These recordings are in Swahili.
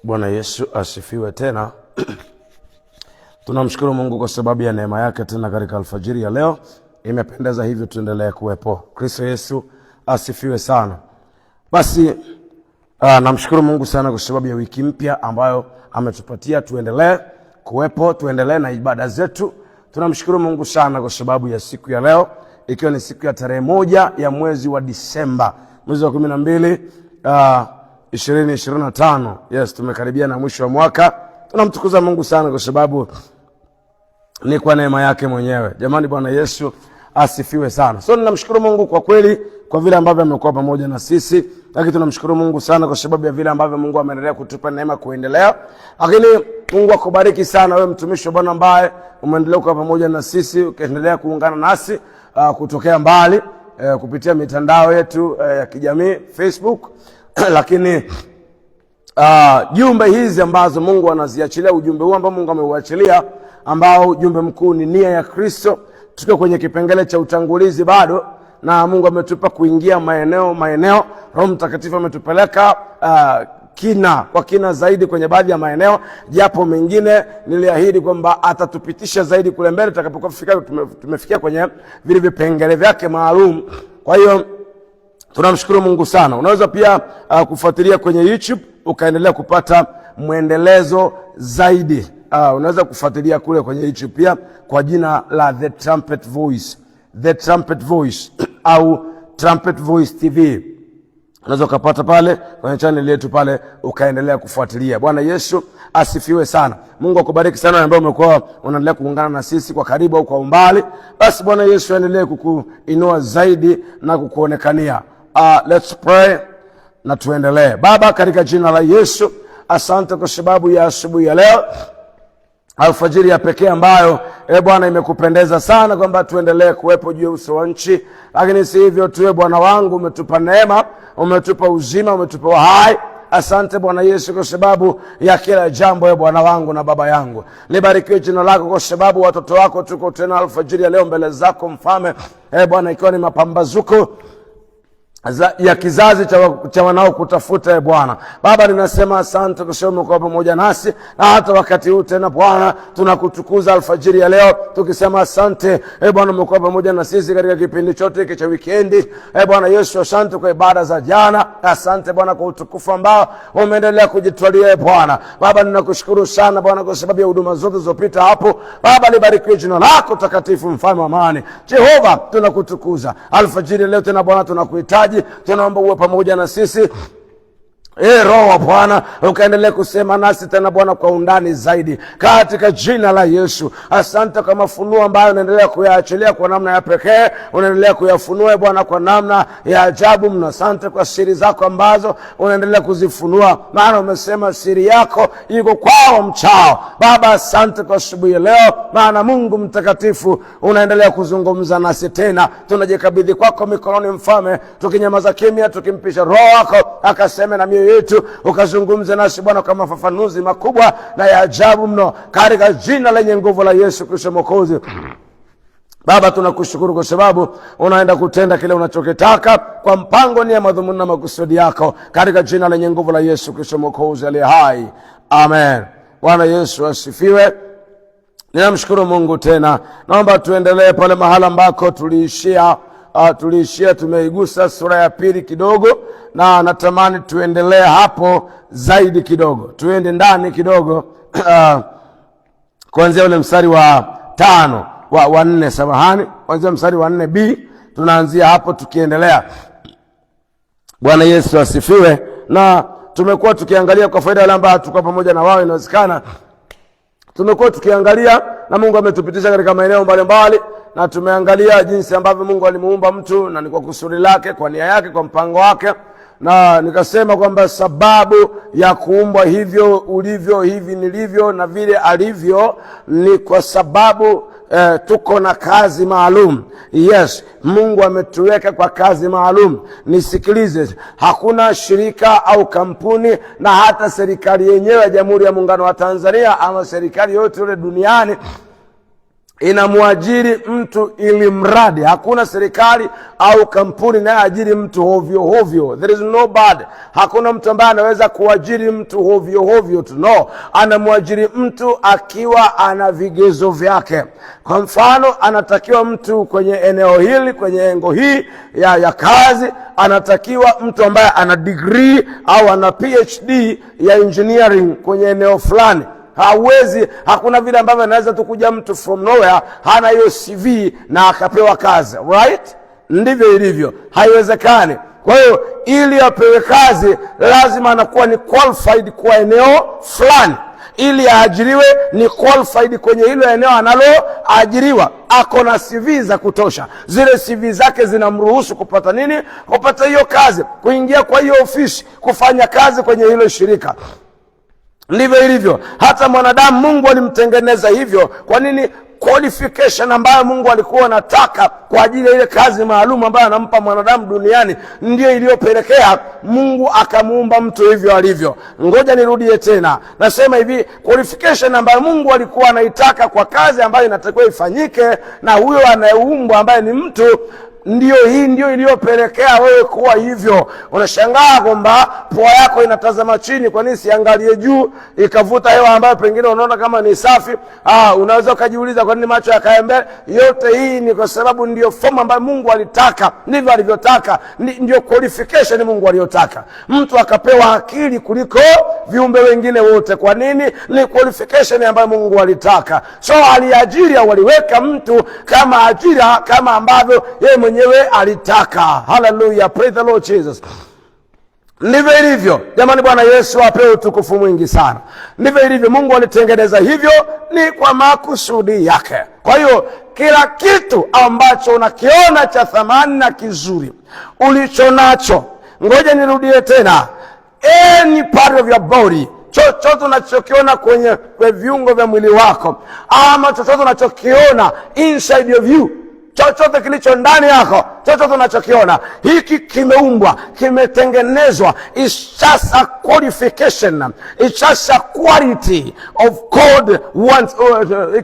Bwana Yesu asifiwe tena. Tunamshukuru Mungu kwa sababu ya neema yake tena katika alfajiri ya leo. Imependeza hivyo tuendelee kuwepo. Kristo Yesu asifiwe sana. Basi namshukuru Mungu sana kwa sababu ya wiki mpya ambayo ametupatia tuendelee kuwepo, tuendelee na ibada zetu. Tunamshukuru Mungu sana kwa sababu ya siku ya leo, ikiwa ni siku ya tarehe 1 ya mwezi wa Disemba, mwezi wa 12 2025. Yes, tumekaribia na mwisho wa mwaka. Tunamtukuza Mungu sana kwa sababu ni kwa neema yake mwenyewe. Jamani, Bwana Yesu asifiwe sana. So ninamshukuru Mungu kwa kweli kwa vile ambavyo amekuwa pamoja na sisi. Lakini tunamshukuru Mungu sana kwa sababu ya vile ambavyo Mungu ameendelea kutupa neema kuendelea. Lakini Mungu akubariki sana wewe mtumishi wa Bwana ambaye umeendelea kuwa pamoja na sisi, ukiendelea kuungana nasi kutokea mbali kupitia mitandao yetu ya kijamii Facebook. Lakini jumbe hizi ambazo Mungu anaziachilia, ujumbe huu ambao Mungu ameuachilia, ambao ujumbe mkuu ni nia ya Kristo, tuko kwenye kipengele cha utangulizi bado, na Mungu ametupa kuingia maeneo. Roho Mtakatifu ametupeleka kwa kina zaidi kwenye baadhi ya maeneo, japo mengine niliahidi kwamba atatupitisha zaidi kule mbele tutakapokuwa tumefikia kwenye vile vipengele vyake maalum. Kwa hiyo tunamshukuru Mungu sana. Unaweza pia kufuatilia kwenye YouTube ukaendelea kupata mwendelezo zaidi. Unaweza kufuatilia kule kwenye YouTube pia kwa jina la The Trumpet Voice, The Trumpet Voice au Trumpet Voice TV. Unaweza kupata pale kwenye channel yetu pale ukaendelea kufuatilia. Bwana Yesu asifiwe sana. Mungu akubariki sana ambao umekuwa unaendelea kuungana na sisi kwa karibu au kwa umbali. Basi Bwana Yesu aendelee kukuinua zaidi na kukuonekania. Let's pray na tuendelee. Baba, katika jina la Yesu, asante kwa sababu ya asubuhi ya leo, alfajiri ya pekee ambayo Bwana imekupendeza sana kwamba tuendelee kuwepo juu ya uso wa nchi. Lakini si hivyo tu, Bwana wangu, umetupa neema, umetupa uzima, umetupa uhai. Asante Bwana Yesu kwa sababu ya kila jambo, Bwana wangu na baba yangu. Libarikiwe jina lako kwa sababu watoto wako tuko tena alfajiri ya leo mbele zako Mfalme. Bwana, ikiwa ni mapambazuko ya kizazi cha wanao kutafuta Bwana. Baba, ninasema asante kwa sababu umekuwa pamoja nasi, na hata wakati huu tena Bwana tunakutukuza alfajiri ya leo tukisema asante. Bwana, umekuwa pamoja na sisi katika kipindi chote hiki cha weekendi. Bwana Yesu, asante kwa ibada za jana. Asante Bwana kwa utukufu ambao umeendelea kujitwalia Bwana. Baba, ninakushukuru sana Bwana kwa sababu ya huduma zote zilizopita hapo. Baba, libarikiwe jina lako takatifu, Mfalme wa amani. Jehova, tunakutukuza alfajiri leo tena Bwana, tunakuhitaji. Tunaomba uwe pamoja na sisi. Roho wa Bwana ukaendelea kusema nasi tena Bwana kwa undani zaidi katika jina la Yesu. Asante kwa mafunuo ambayo unaendelea kuyaachilia kwa namna ya pekee, unaendelea kuyafunua Bwana kwa namna ya ajabu mno. Asante kwa siri zako ambazo unaendelea kuzifunua, maana umesema siri yako iko kwao mchao. Baba, asante kwa asubuhi ya leo, maana Mungu mtakatifu unaendelea kuzungumza nasi tena. Tunajikabidhi kwako mikononi Mfalme, tukinyamaza kimya, tukimpisha Roho wako akaseme na mioyo yetu, ukazungumze nasi Bwana kwa mafafanuzi makubwa na ya ajabu mno katika jina lenye nguvu la Yesu Kristo Mwokozi. Baba, tunakushukuru kwa sababu unaenda kutenda kile unachokitaka kwa mpango, nia, madhumuni na makusudi yako katika jina lenye nguvu la Yesu Kristo Mwokozi aliye hai. Amen. Bwana Yesu asifiwe. Ninamshukuru Mungu tena. Naomba tuendelee pale mahala ambako tuliishia. Tumeigusa sura ya 2 kidogo, na natamani tuendelee hapo zaidi kidogo. Tuende ndani kidogo kuanzia ule mstari wa 5 wa 4, samahani, kuanzia mstari wa 4b tunaanzia hapo tukiendelea. Bwana Yesu asifiwe. Na tumekuwa tukiangalia kwa faida wale ambao tuko pamoja na wao, inawezekana tumekuwa tukiangalia na Mungu ametupitisha katika maeneo mbalimbali, na tumeangalia jinsi ambavyo Mungu alimuumba mtu, na ni kwa kusudi lake, kwa nia yake, kwa mpango wake. Na nikasema kwamba sababu ya kuumbwa hivyo ulivyo, hivi nilivyo na vile alivyo, ni kwa sababu tuko na kazi maalum. Yes, Mungu ametuweka kwa kazi maalum. Nisikilize, hakuna shirika au kampuni na hata serikali yenyewe ya Jamhuri ya Muungano wa Tanzania ama serikali yote ile duniani inamwajiri mtu ili mradi. Hakuna serikali au kampuni inayoajiri mtu hovyo hovyo. There is no bad. Hakuna mtu ambaye anaweza kuajiri mtu hovyo hovyo tu. No, anamwajiri mtu akiwa ana vigezo vyake. Kwa mfano, anatakiwa mtu kwenye eneo hili, kwenye engo hii ya kazi, anatakiwa mtu ambaye ana degree au ana PhD ya engineering kwenye eneo fulani. Hakuna vile ambavyo anaweza tu kuja mtu from nowhere hana hiyo CV na akapewa kazi, right? Ndivyo ilivyo, haiwezekani. Kwa hiyo ili apewe kazi lazima anakuwa ni qualified kwa eneo fulani. Ili aajiriwe ni qualified kwenye hilo eneo analoajiriwa. Ako na CV za kutosha. Zile CV zake zinamruhusu kupata nini? Kupata hiyo kazi, kuingia kwa hiyo ofisi, kufanya kazi kwenye hilo shirika. Ndivyo ilivyo. Hata mwanadamu Mungu alimtengeneza hivyo. Kwa nini? Qualification ambayo Mungu alikuwa anataka kwa ajili ya ile kazi maalum ambayo anampa mwanadamu duniani ndio iliyopelekea Mungu akamuumba mtu hivyo alivyo. Ngoja nirudie tena. Nasema hivi, qualification ambayo Mungu alikuwa anaitaka kwa kazi ambayo inatakiwa ifanyike na huyo anayeumbwa ambaye ni mtu, ndio iliyopelekea wewe kuwa hivyo. Unashangaa kwamba pua yako inatazama chini, kwa nini siangalie juu ikavuta hewa ambayo pengine unaona kama ni safi? Unaweza ukajiuliza kwa nini macho yakae mbele. Yote hii ni kwa sababu ndio form ambayo Mungu alitaka, ndivyo alivyotaka, ndio qualification Mungu aliyotaka. Mtu akapewa akili kuliko viumbe wengine wote. Kwa nini? Ni qualification ambayo Mungu alitaka. So aliajiri au aliweka mtu kama ajira kama ambavyo yeye mwenyewe alitaka. Hallelujah, praise the Lord Jesus. Ndivyo ilivyo. Jamani, Bwana Yesu apewe utukufu mwingi sana. Ndivyo ilivyo. Mungu alitengeneza hivyo ni kwa makusudi yake. Kwa hiyo kila kitu ambacho unakiona cha thamani na kizuri ulicho nacho, ngoja nirudie tena, any part of your body, chochote unachokiona kwenye viungo vya mwili wako, ama chochote unachokiona inside of you, chochote kilicho ndani yako, chochote unachokiona, hiki kimeumbwa, kimetengenezwa. It's just a qualification, it's just a quality of God wants.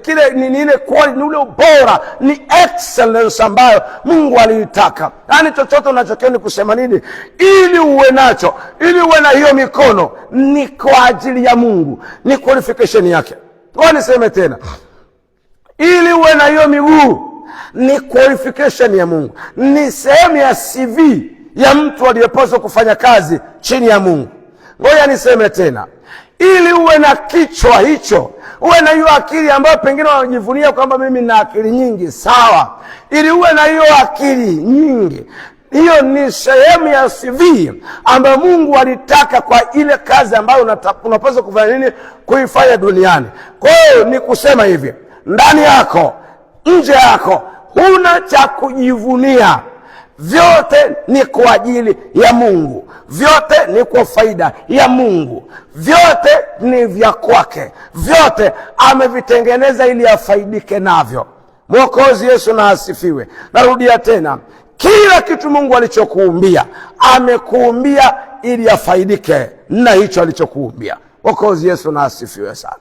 Kile ni ile quality, ni ule ubora, ni excellence ambayo Mungu aliitaka. Yani chochote unachokiona kusema nini? Ili uwe nacho, ili uwe na hiyo mikono, ni kwa ajili ya Mungu, ni qualification yake. Kwa niseme tena, ili uwe na hiyo miguu ni qualification ya Mungu, ni sehemu ya CV ya mtu aliyepaswa kufanya kazi chini ya Mungu. Ngoja niseme tena, ili uwe na kichwa hicho, uwe na hiyo akili ambayo pengine wanajivunia kwamba mimi na akili nyingi, sawa. Ili uwe na hiyo akili nyingi, hiyo ni sehemu ya CV ambayo Mungu alitaka kwa ile kazi ambayo unapaswa kufanya nini? Kuifanya duniani. Kwa hiyo ni kusema hivi, ndani yako, nje yako, huna cha kujivunia. Vyote ni kwa ajili ya Mungu, vyote ni kwa faida ya Mungu, vyote ni vya kwake, vyote amevitengeneza ili afaidike navyo. Mwokozi Yesu na asifiwe. Narudia tena, kila kitu Mungu alichokuumbia, amekuumbia ili afaidike na hicho alichokuumbia. Mwokozi Yesu na asifiwe sana.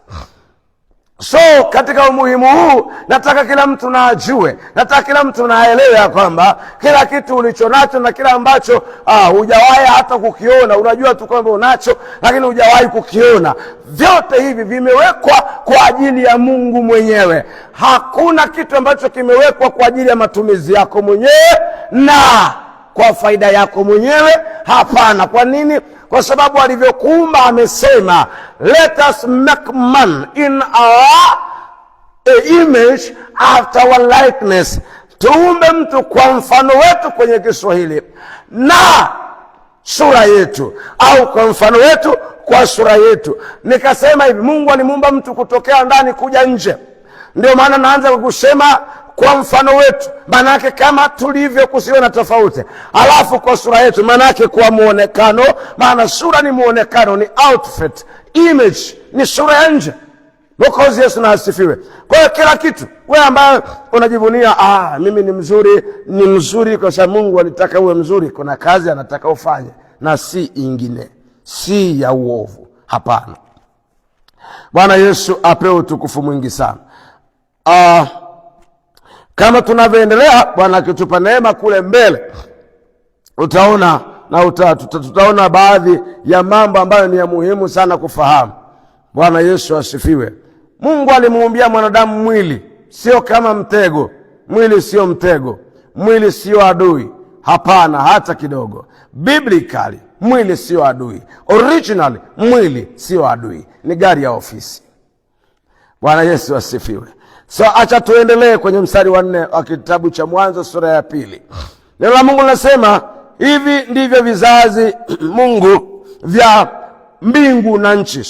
So katika umuhimu huu nataka kila mtu na ajue, nataka kila mtu na aelewe ya kwamba kila kitu ulicho nacho na kila ambacho hujawahi hata kukiona, unajua tu kwamba unacho lakini hujawahi kukiona, vyote hivi vimewekwa kwa ajili ya Mungu mwenyewe. Hakuna kitu ambacho kimewekwa kwa ajili ya matumizi yako mwenyewe na kwa faida yako mwenyewe. Hapana. Kwa nini? Kwa sababu alivyokuumba amesema, let us make man in our image after our likeness. Tuumbe mtu kwa mfano wetu kwenye Kiswahili, na sura yetu, au kwa mfano wetu kwa sura yetu. Nikasema hivi, Mungu alimuumba mtu kutokea ndani kuja nje. Ndio maana naanza kusema kwa mfano wetu, manake kama tulivyo kusiwe na tofauti. Alafu kwa sura yetu, manake kwa muonekano, maana sura ni muonekano, ni outfit, image ni sura ya nje. Mwokozi Yesu na asifiwe. Kwa hiyo kila kitu wewe ambaye unajivunia, mimi ni mzuri kwa sababu Mungu alitaka uwe mzuri, kuna kazi anataka ufanye na si ingine, si ya uovu. Hapana. Bwana Yesu apewe utukufu mwingi sana. Kama tunavyoendelea, Bwana akitupa neema kule mbele, utaona na tutaona baadhi ya mambo ambayo ni ya muhimu sana kufahamu. Bwana Yesu asifiwe. Mungu alimuumbia mwanadamu mwili, sio kama mtego. Mwili sio mtego, mwili sio adui. Hapana, hata kidogo. Biblically, mwili sio adui. Originally, mwili sio adui, ni gari ya ofisi. Bwana Yesu asifiwe. So acha tuendelee kwenye mstari wa 4 wa kitabu cha Mwanzo sura ya 2. Neno la Mungu linasema, hivi ndivyo vizazi Mungu vya mbingu na nchi.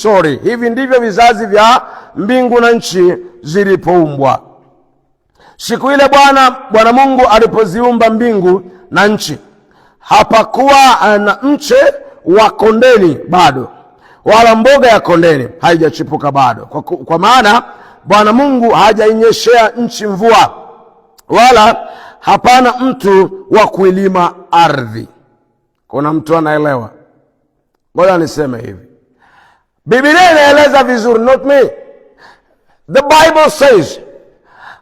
Hivi ndivyo vizazi vya mbingu na nchi zilipoumbwa. Siku ile Bwana Mungu alipoziumba mbingu na nchi, hapakuwa na mche wa kondeni bado, wala mboga ya kondeni haijachipuka bado, kwa maana Bwana Mungu hajainyeshea nchi mvua, wala hapana mtu wa kuilima ardhi. Kuna mtu anaelewa? Ngoja niseme hivi, Biblia inaeleza vizuri, not me. The Bible says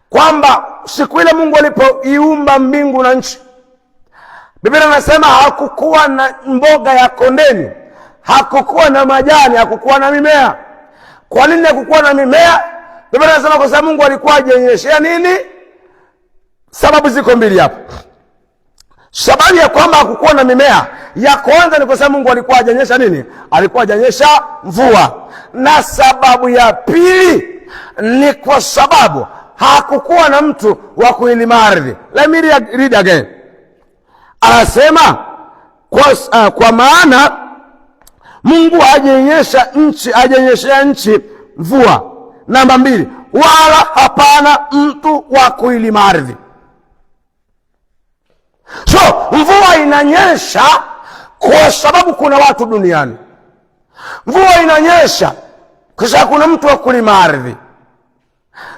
kwamba siku ile Mungu alipoiumba mbingu na nchi, Biblia inasema hakukuwa na mboga ya kondeni, hakukuwa na majani, hakukuwa na mimea. Kwa nini hakukuwa na mimea? Biblia inasema kwa sababu Mungu alikuwa hajanyeshea nini? Sababu ziko mbili hapo. Sababu ya kwamba hakukuwa na mimea, ya kwanza ni kwa sababu Mungu alikuwa hajanyesha nini? Alikuwa hajanyesha mvua. Na sababu ya pili ni kwa sababu hakukuwa na mtu wa kuilima ardhi. Let me read again. Anasema kwa maana Mungu hajanyeshea nchi mvua. Namba 2, wala hapana mtu wa kuilima ardhi. So mvua inanyesha kwa sababu kuna watu duniani. Mvua inanyesha kwa sababu kuna mtu wa kulima ardhi.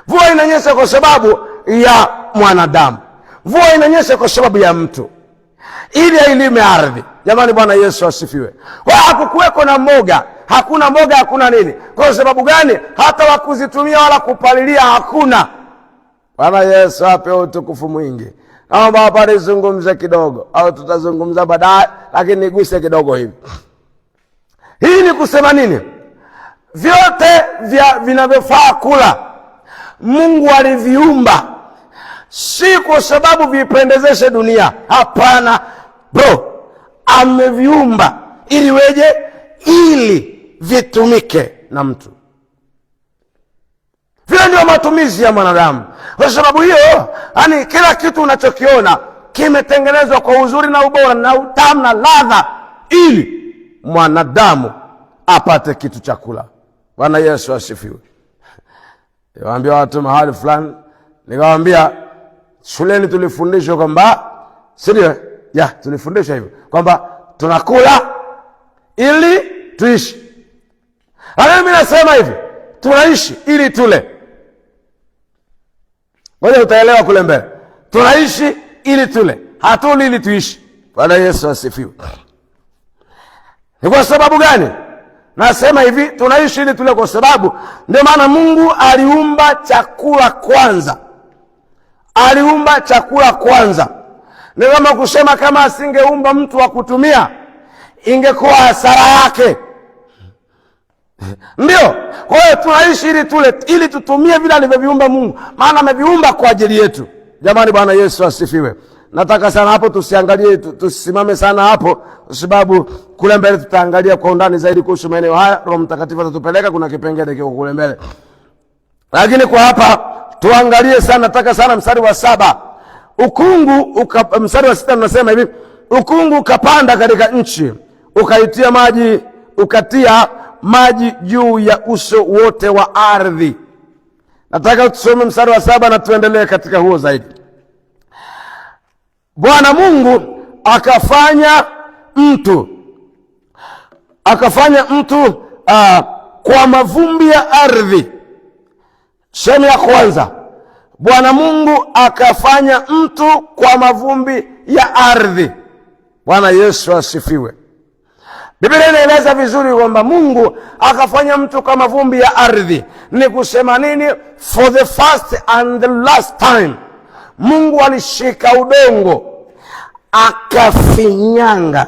Mvua inanyesha kwa sababu ya mwanadamu. Mvua inanyesha kwa sababu ya mtu, ili ailime ardhi. Jamani, Bwana Yesu asifiwe. Hakukuweko na mboga, hakuna mboga, hakuna nini. Kwa sababu gani? Hata wakuzitumia wala kupalilia hakuna. Bwana Yesu ape utukufu mwingi. Naomba hapa nizungumze kidogo, au tutazungumza baadaye, lakini niguse kidogo hivi. Hii ni kusema nini? Vyote vinavyofaa kula Mungu aliviumba, si kwa sababu vipendezeshe dunia. Hapana bro, ameviumba ili weje? Ili vitumike na mtu. Vile ndio matumizi ya mwanadamu. Kwa sababu hiyo, yani kila kitu unachokiona kimetengenezwa kwa uzuri na ubora na utamu na ladha, ili mwanadamu apate kitu cha kula. Bwana Yesu asifiwe. Niwaambia watu mahali fulani, nikamwambia shuleni tulifundishwa kwamba, sio tulifundishwa hivyo kwamba tunakula ili tuishi. Lakini mimi nasema hivi, tunaishi ili tule. Ngoja utaelewa kule mbele. Tunaishi ili tule, hatuli ili tuishi. Bwana Yesu asifiwe. Ni kwa sababu gani nasema hivi? Tunaishi ili tule kwa sababu ndio maana Mungu aliumba chakula kwanza. Aliumba chakula kwanza. Ni kama kusema kama asingeumba mtu wa kutumia, ingekuwa hasara yake. Ndio. Kwa hiyo tunaishi ili tule, ili tutumie vile alivyoviumba Mungu, maana ameviumba kwa ajili yetu. Jamani, Bwana Yesu asifiwe. Nataka sana hapo tusiangalie, tusimame sana hapo, kwa sababu kule mbele tutaangalia kwa undani zaidi kuhusu maeneo haya. Roho Mtakatifu atatupeleka, kuna kipengele kiko kule mbele. Lakini kwa hapa tuangalie sana, nataka sana mstari wa 7. Mstari wa 6 unasema hivi, ukungu ukapanda katika nchi, ukaitia maji, ukatia maji juu ya uso wote wa ardhi. Nataka tusome mstari wa 7 na tuendelee katika huo zaidi. Bwana Mungu akafanya mtu kwa mavumbi ya ardhi. Sehemu ya kwanza, Bwana Mungu akafanya mtu kwa mavumbi ya ardhi. Bwana Yesu asifiwe. Biblia inaeleza vizuri kwamba Mungu akafanya mtu kwa mavumbi ya ardhi. Ni kusema nini? For the first and the last time, Mungu alishika udongo akafinyanga.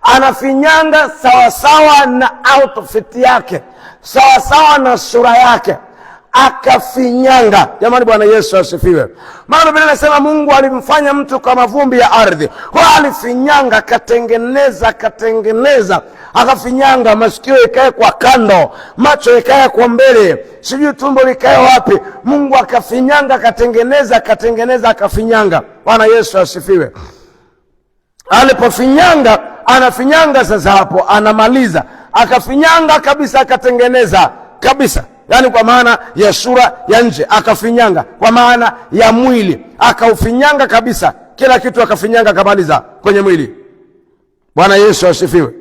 Anafinyanga sawasawa na outfit yake, sawasawa na sura yake, akafinyanga. Jamani, Bwana Yesu asifiwe. Maana Biblia inasema Mungu alimfanya mtu kama vumbi ya ardhi. Kwa alifinyanga, akatengeneza, akafinyanga. Masikio ikae kwa kando, macho ikae kwa mbele, sijui tumbo likae wapi. Mungu akafinyanga, akafinyanga. Bwana Yesu asifiwe. Alipofinyanga, anafinyanga sasa, hapo anamaliza, akafinyanga kabisa, akatengeneza kabisa. Yani kwa maana ya sura ya nje, akafinyanga kwa maana ya mwili, akaufinyanga kabisa, kila kitu akafinyanga, kamaliza kwenye mwili. Bwana Yesu asifiwe.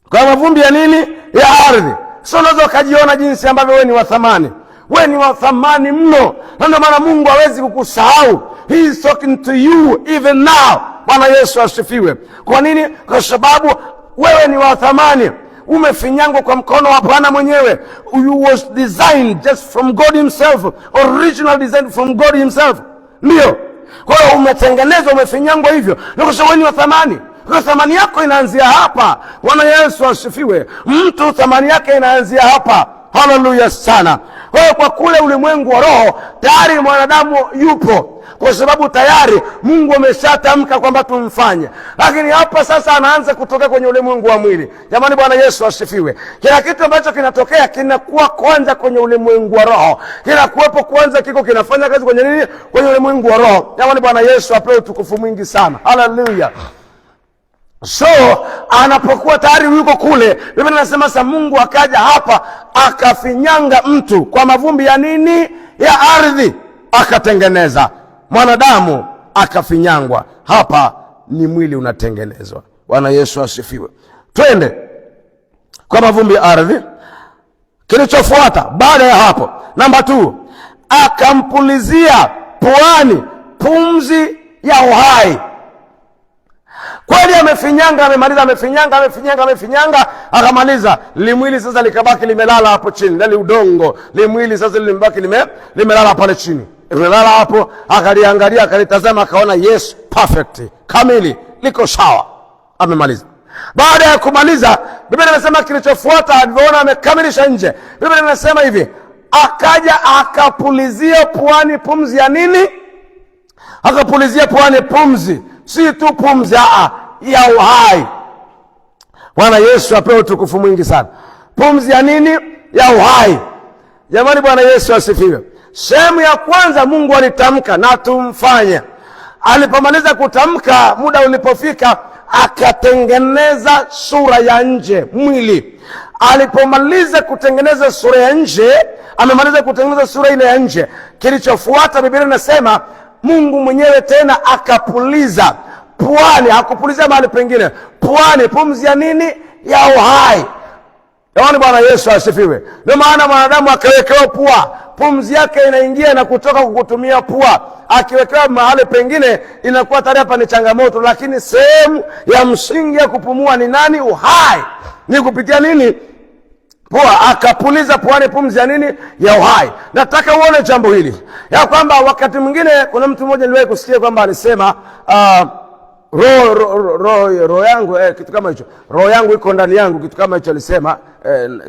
Kwa mavumbi ya nini? Ya ardhi. Sio unaweza ukajiona jinsi ambavyo wewe ni wa thamani. Wewe ni wa thamani mno, na ndio maana Mungu hawezi kukusahau. He is talking to you even now. Bwana Yesu asifiwe. Kwa nini? Kwa sababu wewe ni wa thamani. Umefinyangwa kwa mkono wa Bwana mwenyewe. You was designed just from God himself, original design from God himself. Ndio. Kwa hiyo umetengenezwa, umefinyangwa hivyo. Ndio kwa sababu ni wa thamani. Kwa thamani yako inaanzia hapa. Bwana Yesu asifiwe. Mtu thamani yake inaanzia hapa. Haleluya sana. Kwa hiyo kwa kule ulimwengu wa roho tayari mwanadamu yupo, kwa sababu tayari Mungu ameshatamka kwamba tumfanye. Lakini hapa sasa anaanza kutoka kwenye ulimwengu wa mwili. Jamani, Bwana Yesu asifiwe. Kila kitu ambacho kinatokea kinakuwa kwanza kwenye ulimwengu wa roho. Kinakuwepo kwanza, kiko kinafanya kazi kwenye nini? Kwenye ulimwengu wa roho. Jamani, Bwana Yesu apewe utukufu mwingi sana. Haleluya. So anapokuwa tayari yuko kule, Biblia inasema sasa Mungu akaja hapa akafinyanga mtu kwa mavumbi ya nini? Ya ardhi, akatengeneza mwanadamu, akafinyangwa. Hapa ni mwili unatengenezwa. Bwana Yesu asifiwe. Twende kwa mavumbi ya ardhi. Kilichofuata baada ya hapo, namba 2, akampulizia puani pumzi ya uhai. Kweli amefinyanga, amemaliza, amefinyanga, akamaliza. Limwili sasa likabaki limelala hapo chini, ndani udongo. Limwili sasa limebaki limelala pale chini. Limelala hapo, akaliangalia, akalitazama, akaona yes, perfect, kamili, liko sawa. Amemaliza. Baada ya kumaliza, Biblia inasema kilichofuata, alivyoona amekamilisha nje, Biblia inasema hivi, akaja akapulizia puani pumzi ya nini? Akapulizia puani pumzi, si tu pumzi, ya uhai. Bwana Yesu apewe utukufu mwingi sana. Pumzi ya nini? Ya uhai. Jamani, Bwana Yesu asifiwe. Sehemu ya kwanza Mungu alitamka na tumfanye. Alipomaliza kutamka, muda ulipofika, akatengeneza sura ya nje, mwili. Alipomaliza kutengeneza sura ya nje, amemaliza kutengeneza sura ile ya nje, kilichofuata Biblia inasema Mungu mwenyewe tena akapuliza puani. Hakupulizia mahali pengine, puani, pumzi ya nini? Ya uhai. Yaani Bwana Yesu asifiwe. Ndio maana mwanadamu akawekewa pua, pumzi yake inaingia na kutoka kukutumia pua. Akiwekewa mahali pengine inakuwa tayari hapa ni changamoto, lakini sehemu ya msingi ya kupumua ni nani? Uhai. Ni kupitia nini? Pua. Akapuliza puani pumzi ya nini? Ya uhai. Nataka uone jambo hili, ya kwamba wakati mwingine kuna mtu mmoja niliwahi kusikia kwamba alisema roho yangu, kitu kama hicho, roho yangu iko ndani yangu, kitu kama hicho alisema,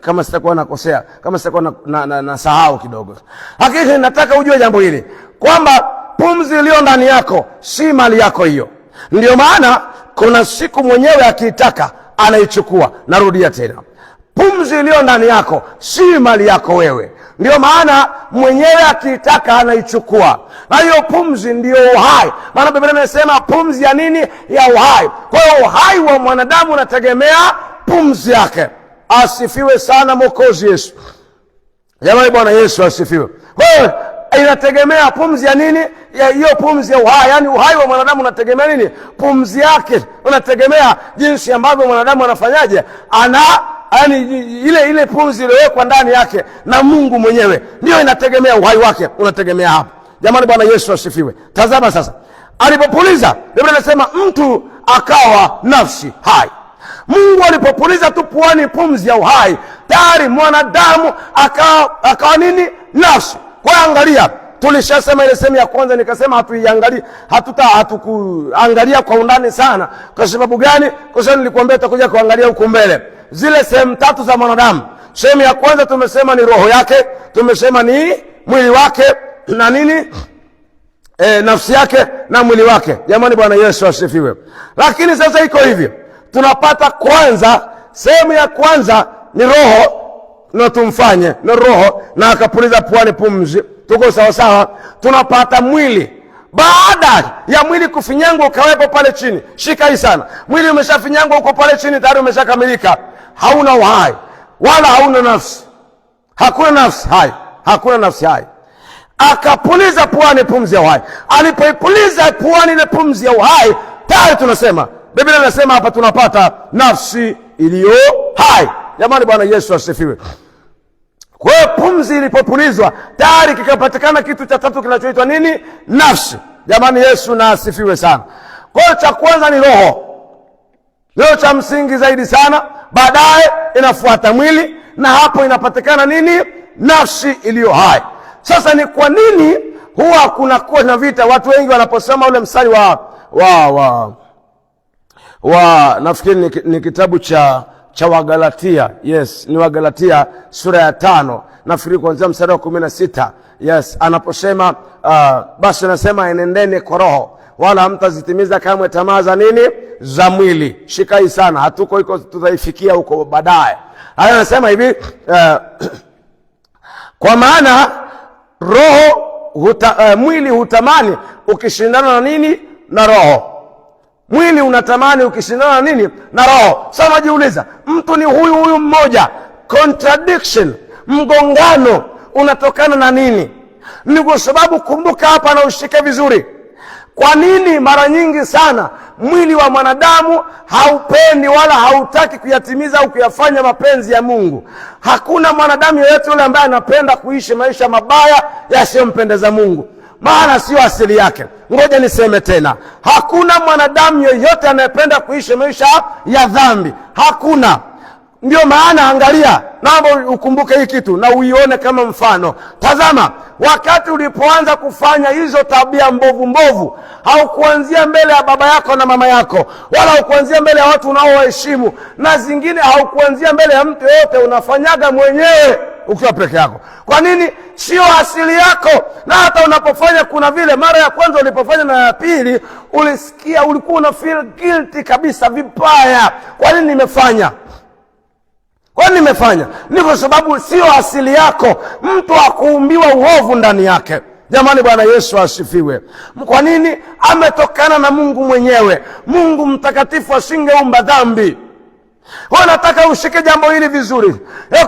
kama sitakuwa nakosea, kama sitakuwa na sahau kidogo. Lakini nataka ujue jambo hili, kwamba pumzi iliyo ndani yako si mali yako hiyo. Ndio maana kuna siku mwenyewe akiitaka anaichukua. Narudia tena, pumzi iliyo ndani yako si mali yako wewe. Ndio maana mwenyewe akiitaka anaichukua. Na hiyo pumzi ndio uhai. Maana Biblia inasema pumzi ya nini? Ya uhai. Kwa hiyo uhai wa mwanadamu unategemea pumzi yake. Asifiwe sana Mwokozi Yesu. Jamani, Bwana Yesu asifiwe. Kwa hiyo inategemea pumzi ya nini? Ya hiyo pumzi ya uhai. Yaani uhai wa mwanadamu unategemea nini? Pumzi yake. Unategemea jinsi ambavyo mwanadamu anafanyaje? Yaani ile pumzi iliyowekwa ndani yake na Mungu mwenyewe ndio inategemea uhai wake, unategemea hapo. Jamani, Bwana Yesu asifiwe. Tazama sasa, alipopuliza, Biblia inasema mtu akawa nafsi hai. Mungu alipopuliza tu puani pumzi ya uhai, tayari mwanadamu akawa nini? Nafsi. Kwa angalia, tulishasema ile sehemu ya kwanza, nikasema hatukuangalia kwa undani sana. Kwa sababu gani? Kwa sababu nilikwambia tutakuja kuangalia huko mbele zile sehemu 3 za mwanadamu. Sehemu ya kwanza tumesema ni roho yake, tumesema ni mwili wake na nini, nafsi yake na mwili wake. Jamani, Bwana Yesu asifiwe. Lakini sasa iko hivi, tunapata kwanza, sehemu ya kwanza ni roho, na tumfanye ni roho na akapuliza puani pumzi, tuko sawa sawa. Tunapata mwili. Baada ya mwili kufinyangwa ukawepo pale chini, shika hii sana, mwili umeshafinyangwa huko pale chini, tayari umeshakamilika, hauna uhai wala hauna nafsi, hakuna nafsi hai, hakuna nafsi hai. Akapuliza puani pumzi ya uhai. Alipoipuliza puani ile pumzi ya uhai, tayari tunasema, Biblia inasema hapa tunapata nafsi iliyo hai. Jamani, Bwana Yesu asifiwe. Kwa hiyo pumzi ilipopulizwa, tayari kikapatikana kitu cha 3 kinachoitwa nini? Nafsi. Jamani, Yesu na asifiwe sana. Kwa hiyo cha kwanza ni roho, ndio cha msingi zaidi sana. Baadaye inafuata mwili, na hapo inapatikana nini? Nafsi iliyo hai. Sasa ni kwa nini huwa kunakuwa na vita? Watu wengi wanaposema ule mstari nafikiri ni kitabu cha Wagalatia. Yes, ni Wagalatia sura ya 5, nafikiri kuanzia mstari wa 16. Yes, anaposema basi anasema enendeni kwa roho, wala hamtazitimiza kamwe tamaa za nini? Za mwili. Shika hii sana, hatuko iko, tutaifikia huko baadaye. Haya, anasema hivi kwa maana roho mwili hutamani ukishindana na nini? Na roho. Mwili unatamani ukishindana na nini? Na roho. Sasa najiuliza, mtu ni huyu mmoja, contradiction, mgongano unatokana na nini? Ni kwa sababu, kumbuka hapa na ushike vizuri, kwa nini mara nyingi sana mwili wa mwanadamu haupendi wala hautaki kuyatimiza au kuyafanya mapenzi ya Mungu? Hakuna mwanadamu yeyote yule ambaye anapenda kuishi maisha mabaya yasiyompendeza Mungu, maana sio asili yake. Ngoja niseme tena, hakuna mwanadamu yeyote anayependa kuishi maisha ya dhambi, hakuna. Ndio maana angalia, naomba ukumbuke hii kitu na uione kama mfano. Tazama, wakati ulipoanza kufanya hizo tabia mbovu, haukuanzia mbele ya baba yako na mama yako, wala haukuanzia mbele ya watu unaowaheshimu, na zingine haukuanzia mbele ya mtu yeyote, unafanyaga mwenyewe ukiwa peke yako. Kwa nini? Sio asili yako. Na hata unapofanya, kuna vile mara ya kwanza ulipofanya na ya pili, ulikuwa una feel guilty kabisa, vibaya. Kwa nini nimefanya? Kwa nini nimefanya? Ni kwa sababu sio asili yako. Mtu hakuumbiwa uovu ndani yake. Jamani, Bwana Yesu asifiwe. Kwa nini? Ametokana na Mungu mwenyewe. Mungu mtakatifu asingeumba dhambi. Nataka ushike jambo hili vizuri,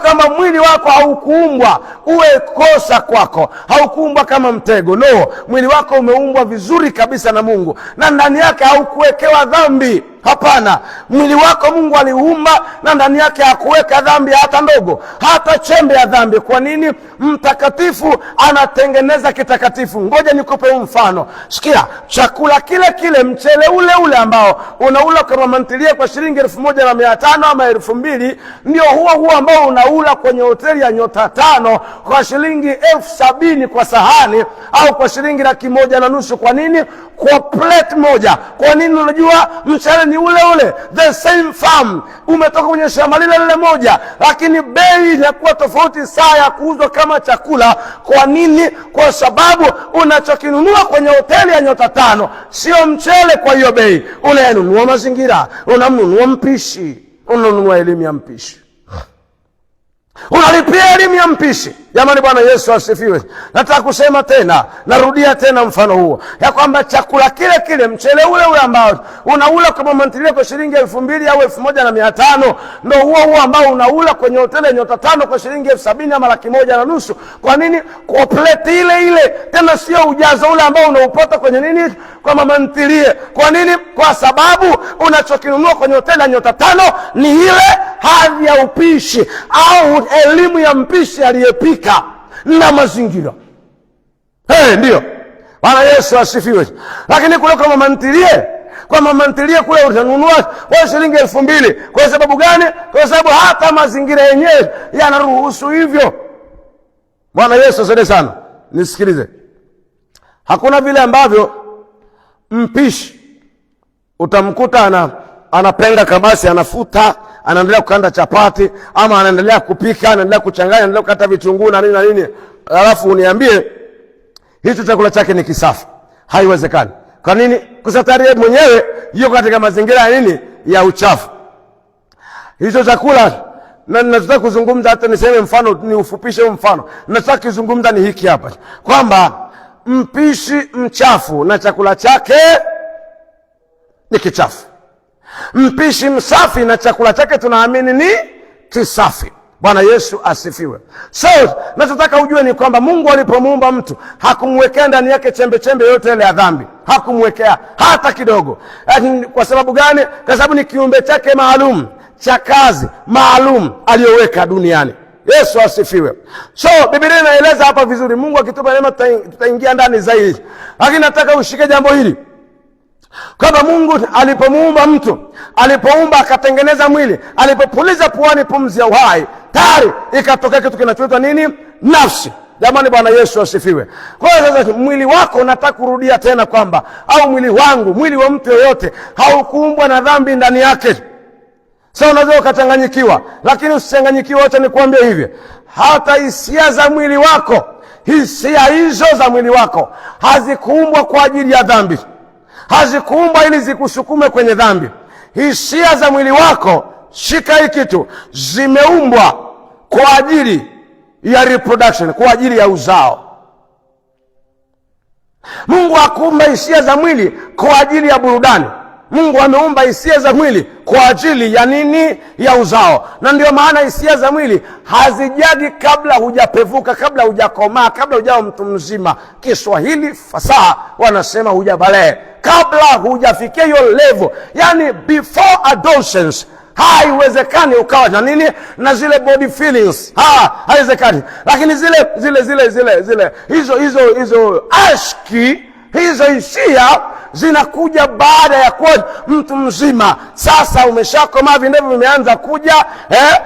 kama mwili wako haukuumbwa uwe kosa kwako, haukuumbwa kama mtego. No, mwili wako umeumbwa vizuri kabisa na Mungu, na ndani yake haukuwekewa dhambi. Hapana, mwili wako Mungu aliumba na ndani yake hakuweka dhambi hata ndogo, hata chembe ya dhambi. Kwa nini? Mtakatifu anatengeneza kitakatifu. Ngoja nikupe mfano. Sikia, chakula kile mchele ule ambao unaula kama mantilia kwa shilingi 1,500 ama 2,000, ndio huo ambao unaula kwenye hoteli ya nyota 5 kwa shilingi 70,000 kwa sahani, au kwa shilingi 1,500. Kwa nini? Kwa plate moja. Kwa nini? Unajua mchele ni ule, the same farm, umetoka kwenye shamba lile moja, lakini bei inakuwa tofauti saa ya kuuzwa kama chakula. Kwa nini? Kwa sababu unachokinunua kwenye hoteli ya nyota 5 sio mchele. Kwa hiyo bei, unanunua mazingira, unamnunua mpishi, unanunua elimu ya mpishi, unalipia elimu ya mpishi. Jamani, Bwana Yesu asifiwe. Nataka kusema tena, narudia tena mfano huo, ya kwamba chakula kile mchele ule ambao unaula kama mantilia kwa shilingi 2,000 au 1,500, ndio huo ambao unaula kwenye hoteli nyota 5 kwa shilingi 70,000 ama 1,500. Kwa nini? Kwa plate ile, tena sio ujazo ule ambao unaupata kwenye nini, kwa mamantilie. Kwa nini? Kwa sababu unachokinunua kwenye hoteli ya nyota 5 ni ile hadhi ya upishi au elimu ya mpishi aliyepika na mazingira. Ndio. Bwana Yesu asifiwe. Lakini kule kwa mamantilie kule utanunua kwa shilingi 2,000. Kwa sababu gani? Kwa sababu hata mazingira yenyewe yanaruhusu hivyo. Bwana Yesu asifiwe sana. Nisikilize. Hakuna vile ambavyo mpishi utamkuta anapenga kabasi, anafuta, anaendelea kukanda chapati, ama anaendelea kupika, anaendelea kuchanganya, anaendelea kukata vitunguu na nini na nini, alafu uniambie hicho chakula chake ni kisafi. Haiwezekani. Kwa nini? Kwa sababu yeye mwenyewe yuko katika mazingira ya nini? Ya uchafu. Hicho chakula, na ninataka kuzungumza, hata niseme mfano, ni ufupishe mfano. Ninataka kuzungumza ni hiki hapa, kwamba mpishi mchafu na chakula chake ni kichafu. Mpishi msafi na chakula chake tunaamini ni kisafi. Bwana Yesu asifiwe. So, nataka ujue ni kwamba Mungu alipomuumba mtu hakumwekea ndani yake chembe chembe yote ile ya dhambi. Hakumwekea hata kidogo. Kwa sababu gani? Kwa sababu ni kiumbe chake maalum, cha kazi maalum aliyoweka duniani. Yesu asifiwe. So, Biblia inaeleza hapa vizuri. Mungu akitupa neema tutaingia ndani zaidi. Lakini nataka ushike jambo hili, kwamba Mungu alipomuumba mtu, alipoumba akatengeneza mwili, alipopuliza puani pumzi ya uhai, tayari ikatokea kitu kinachoitwa nini? Nafsi. Jamani, Bwana Yesu asifiwe. Kwa hiyo sasa mwili wako, nataka kurudia tena kwamba, au mwili wangu, mwili wa mtu yoyote haukuumbwa na dhambi ndani yake. Sasa unaweza ukachanganyikiwa, lakini usichanganyikiwe. Acha nikwambie hivi, hata hisia za mwili wako, hisia hizo za mwili wako hazikuumbwa kwa ajili ya dhambi. Hazikuumbwa ili zikusukume kwenye dhambi. Hisia za mwili wako, shika hii kitu, zimeumbwa kwa ajili ya reproduction, kwa ajili ya uzao. Mungu hakuumba hisia za mwili kwa ajili ya burudani. Mungu ameumba hisia za mwili kwa ajili ya nini? Ya uzao. Na ndio maana hisia za mwili hazijagi kabla hujapevuka, kabla hujakomaa, kabla hujawa mtu mzima. Kiswahili fasaha wanasema hujabalee, kabla hujafikia hiyo level, yani before adolescence. Haiwezekani ukawa na nini? Na zile body feelings. Haiwezekani. Lakini zile hizo ashki, hizo hisia zinakuja baada ya kuwa mtu mzima. Sasa umeshakomaa, vindevu vimeanza kuja,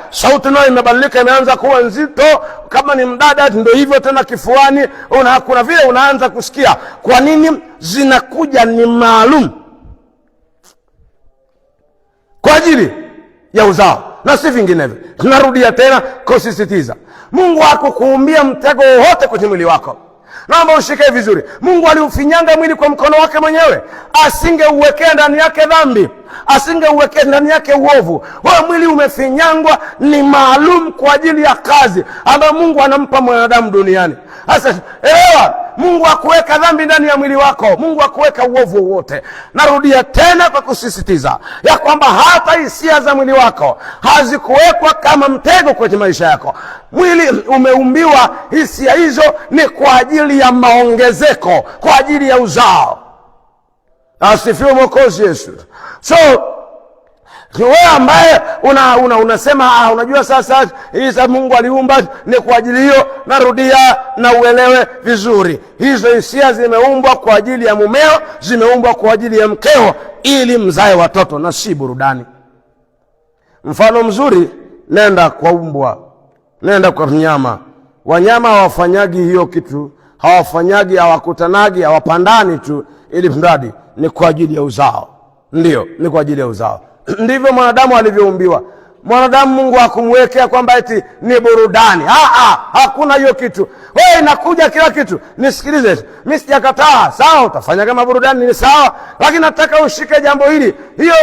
sauti nayo imebadilika, imeanza kuwa nzito. Kama ni mdada ndio hivyo tena, kifuani kuna vile unaanza kusikia. Kwa nini? Zinakuja ni maalum kwa ajili ya uzao na si vinginevyo. Tunarudia tena kusisitiza, Mungu hakukuumbia mtego wowote kwenye mwili wako. Naomba ushike vizuri. Mungu aliufinyanga mwili kwa mkono wake mwenyewe. Asingeuwekea ndani yake dhambi, asingeuwekea ndani yake uovu. Wewe mwili umefinyangwa, ni maalum kwa ajili ya kazi ambayo Mungu anampa mwanadamu duniani. Sasa elewa, Mungu hakuweka dhambi ndani ya mwili wako. Mungu hakuweka uovu wote. Narudia tena kwa kusisitiza ya kwamba hata hisia za mwili wako hazikuwekwa kama mtego kwenye maisha yako. Mwili umeumbiwa, hisia hizo ni kwa ajili ya maongezeko, kwa ajili ya uzao. Asifiwe Mwokozi Yesu. So, wewe ambaye unasema unajua sasa hizo Mungu aliumba ni kwa ajili hiyo, narudia na uelewe vizuri. Hizo hisia zimeumbwa kwa ajili ya mumeo, zimeumbwa kwa ajili ya mkeo, ili mzae watoto na si burudani. Mfano mzuri, nenda kwa umbwa, nenda kwa mnyama. Wanyama hawafanyagi hiyo kitu, hawafanyagi, hawakutanagi, hawapandani tu ili mradi ni kwa ajili ya uzao. Ndio, ni kwa ajili ya uzao. Ndivyo mwanadamu alivyoumbiwa. Mwanadamu Mungu hakumwekea kwamba eti ni burudani. Hakuna hiyo kitu. Wewe inakuja kila kitu. Nisikilize, mimi sijakataa. Sawa, utafanya kama burudani ni sawa, lakini nataka ushike jambo hili. Hiyo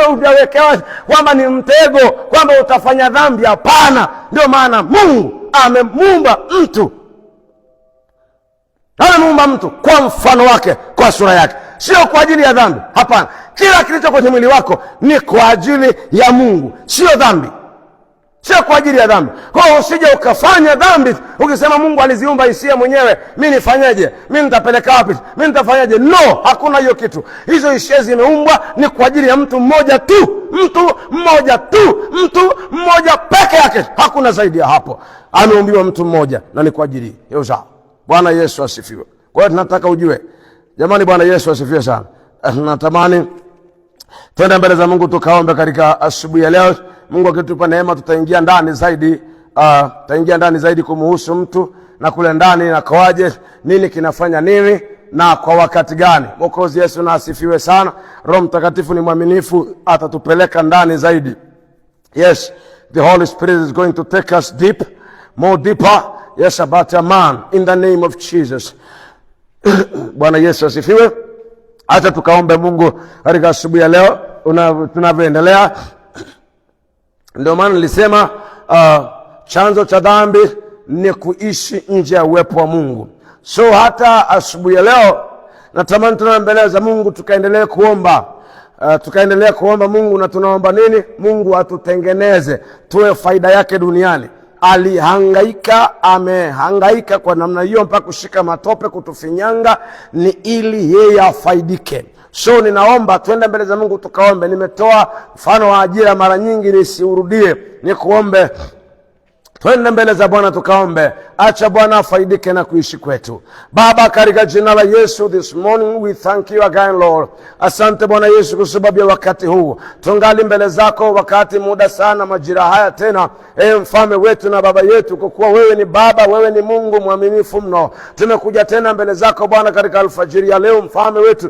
hujawekewa kwamba ni mtego, kwamba utafanya dhambi. Hapana. Ndio maana Mungu amemuumba mtu. Amemuumba mtu kwa mfano wake, kwa sura yake. Sio kwa ajili ya dhambi. Hapana. Kila kilicho kwenye mwili wako ni kwa ajili ya Mungu, sio dhambi. Sio kwa ajili ya dhambi. Kwa hiyo usije ukafanya dhambi ukisema Mungu aliziumba hisia mwenyewe, mimi nifanyaje? Mimi nitapeleka wapi? Mimi nitafanyaje? No, hakuna hiyo kitu. Hizo hisia zimeumbwa ni kwa ajili ya mtu mmoja tu. Mtu mmoja tu. Mtu mmoja peke yake. Hakuna zaidi ya hapo. Ameumbiwa mtu mmoja na ni kwa ajili ya uzao. Bwana Yesu asifiwe. Kwa hiyo tunataka ujue. Jamani, Bwana Yesu asifiwe sana. Natamani twende mbele za Mungu tukaombe katika asubuhi ya leo. Mungu akitupa neema tutaingia ndani zaidi, kumuhusu mtu na kule ndani inakoaje, nini kinafanya nini na kwa wakati gani. Mwokozi Yesu na asifiwe sana. Roho Mtakatifu ni mwaminifu, atatupeleka ndani zaidi. Yes, the Holy Spirit is going to take us deep, more deeper. Yes, about a man in the name of Jesus. Bwana Yesu asifiwe. Acha tukaombe Mungu katika asubuhi ya leo tunavyoendelea. Ndio maana nilisema chanzo cha dhambi ni kuishi nje ya uwepo wa Mungu. So hata asubuhi ya leo natamani tunaendelea za Mungu tukaendelee kuomba. Tukaendelea kuomba Mungu, na tunaomba nini? Mungu atutengeneze tuwe faida yake duniani. Amehangaika kwa namna hiyo mpaka kushika matope kutufinyanga, ni ili yeye afaidike. So ninaomba tuende mbele za Mungu tukaombe. Nimetoa mfano wa ajira mara nyingi, nisiurudie. Nikuombe twende mbele za Bwana tukaombe. Acha Bwana afaidike na kuishi kwetu. Baba, katika jina la Yesu, this morning we thank you again Lord. Asante Bwana Yesu kwa sababu ya wakati huu. Tungali mbele zako wakati muda sana majira haya tena. Mfalme wetu na baba yetu, kwa kuwa wewe ni Baba, wewe ni Mungu mwaminifu mno. Tumekuja tena mbele zako Bwana katika alfajiri ya leo, mfalme wetu,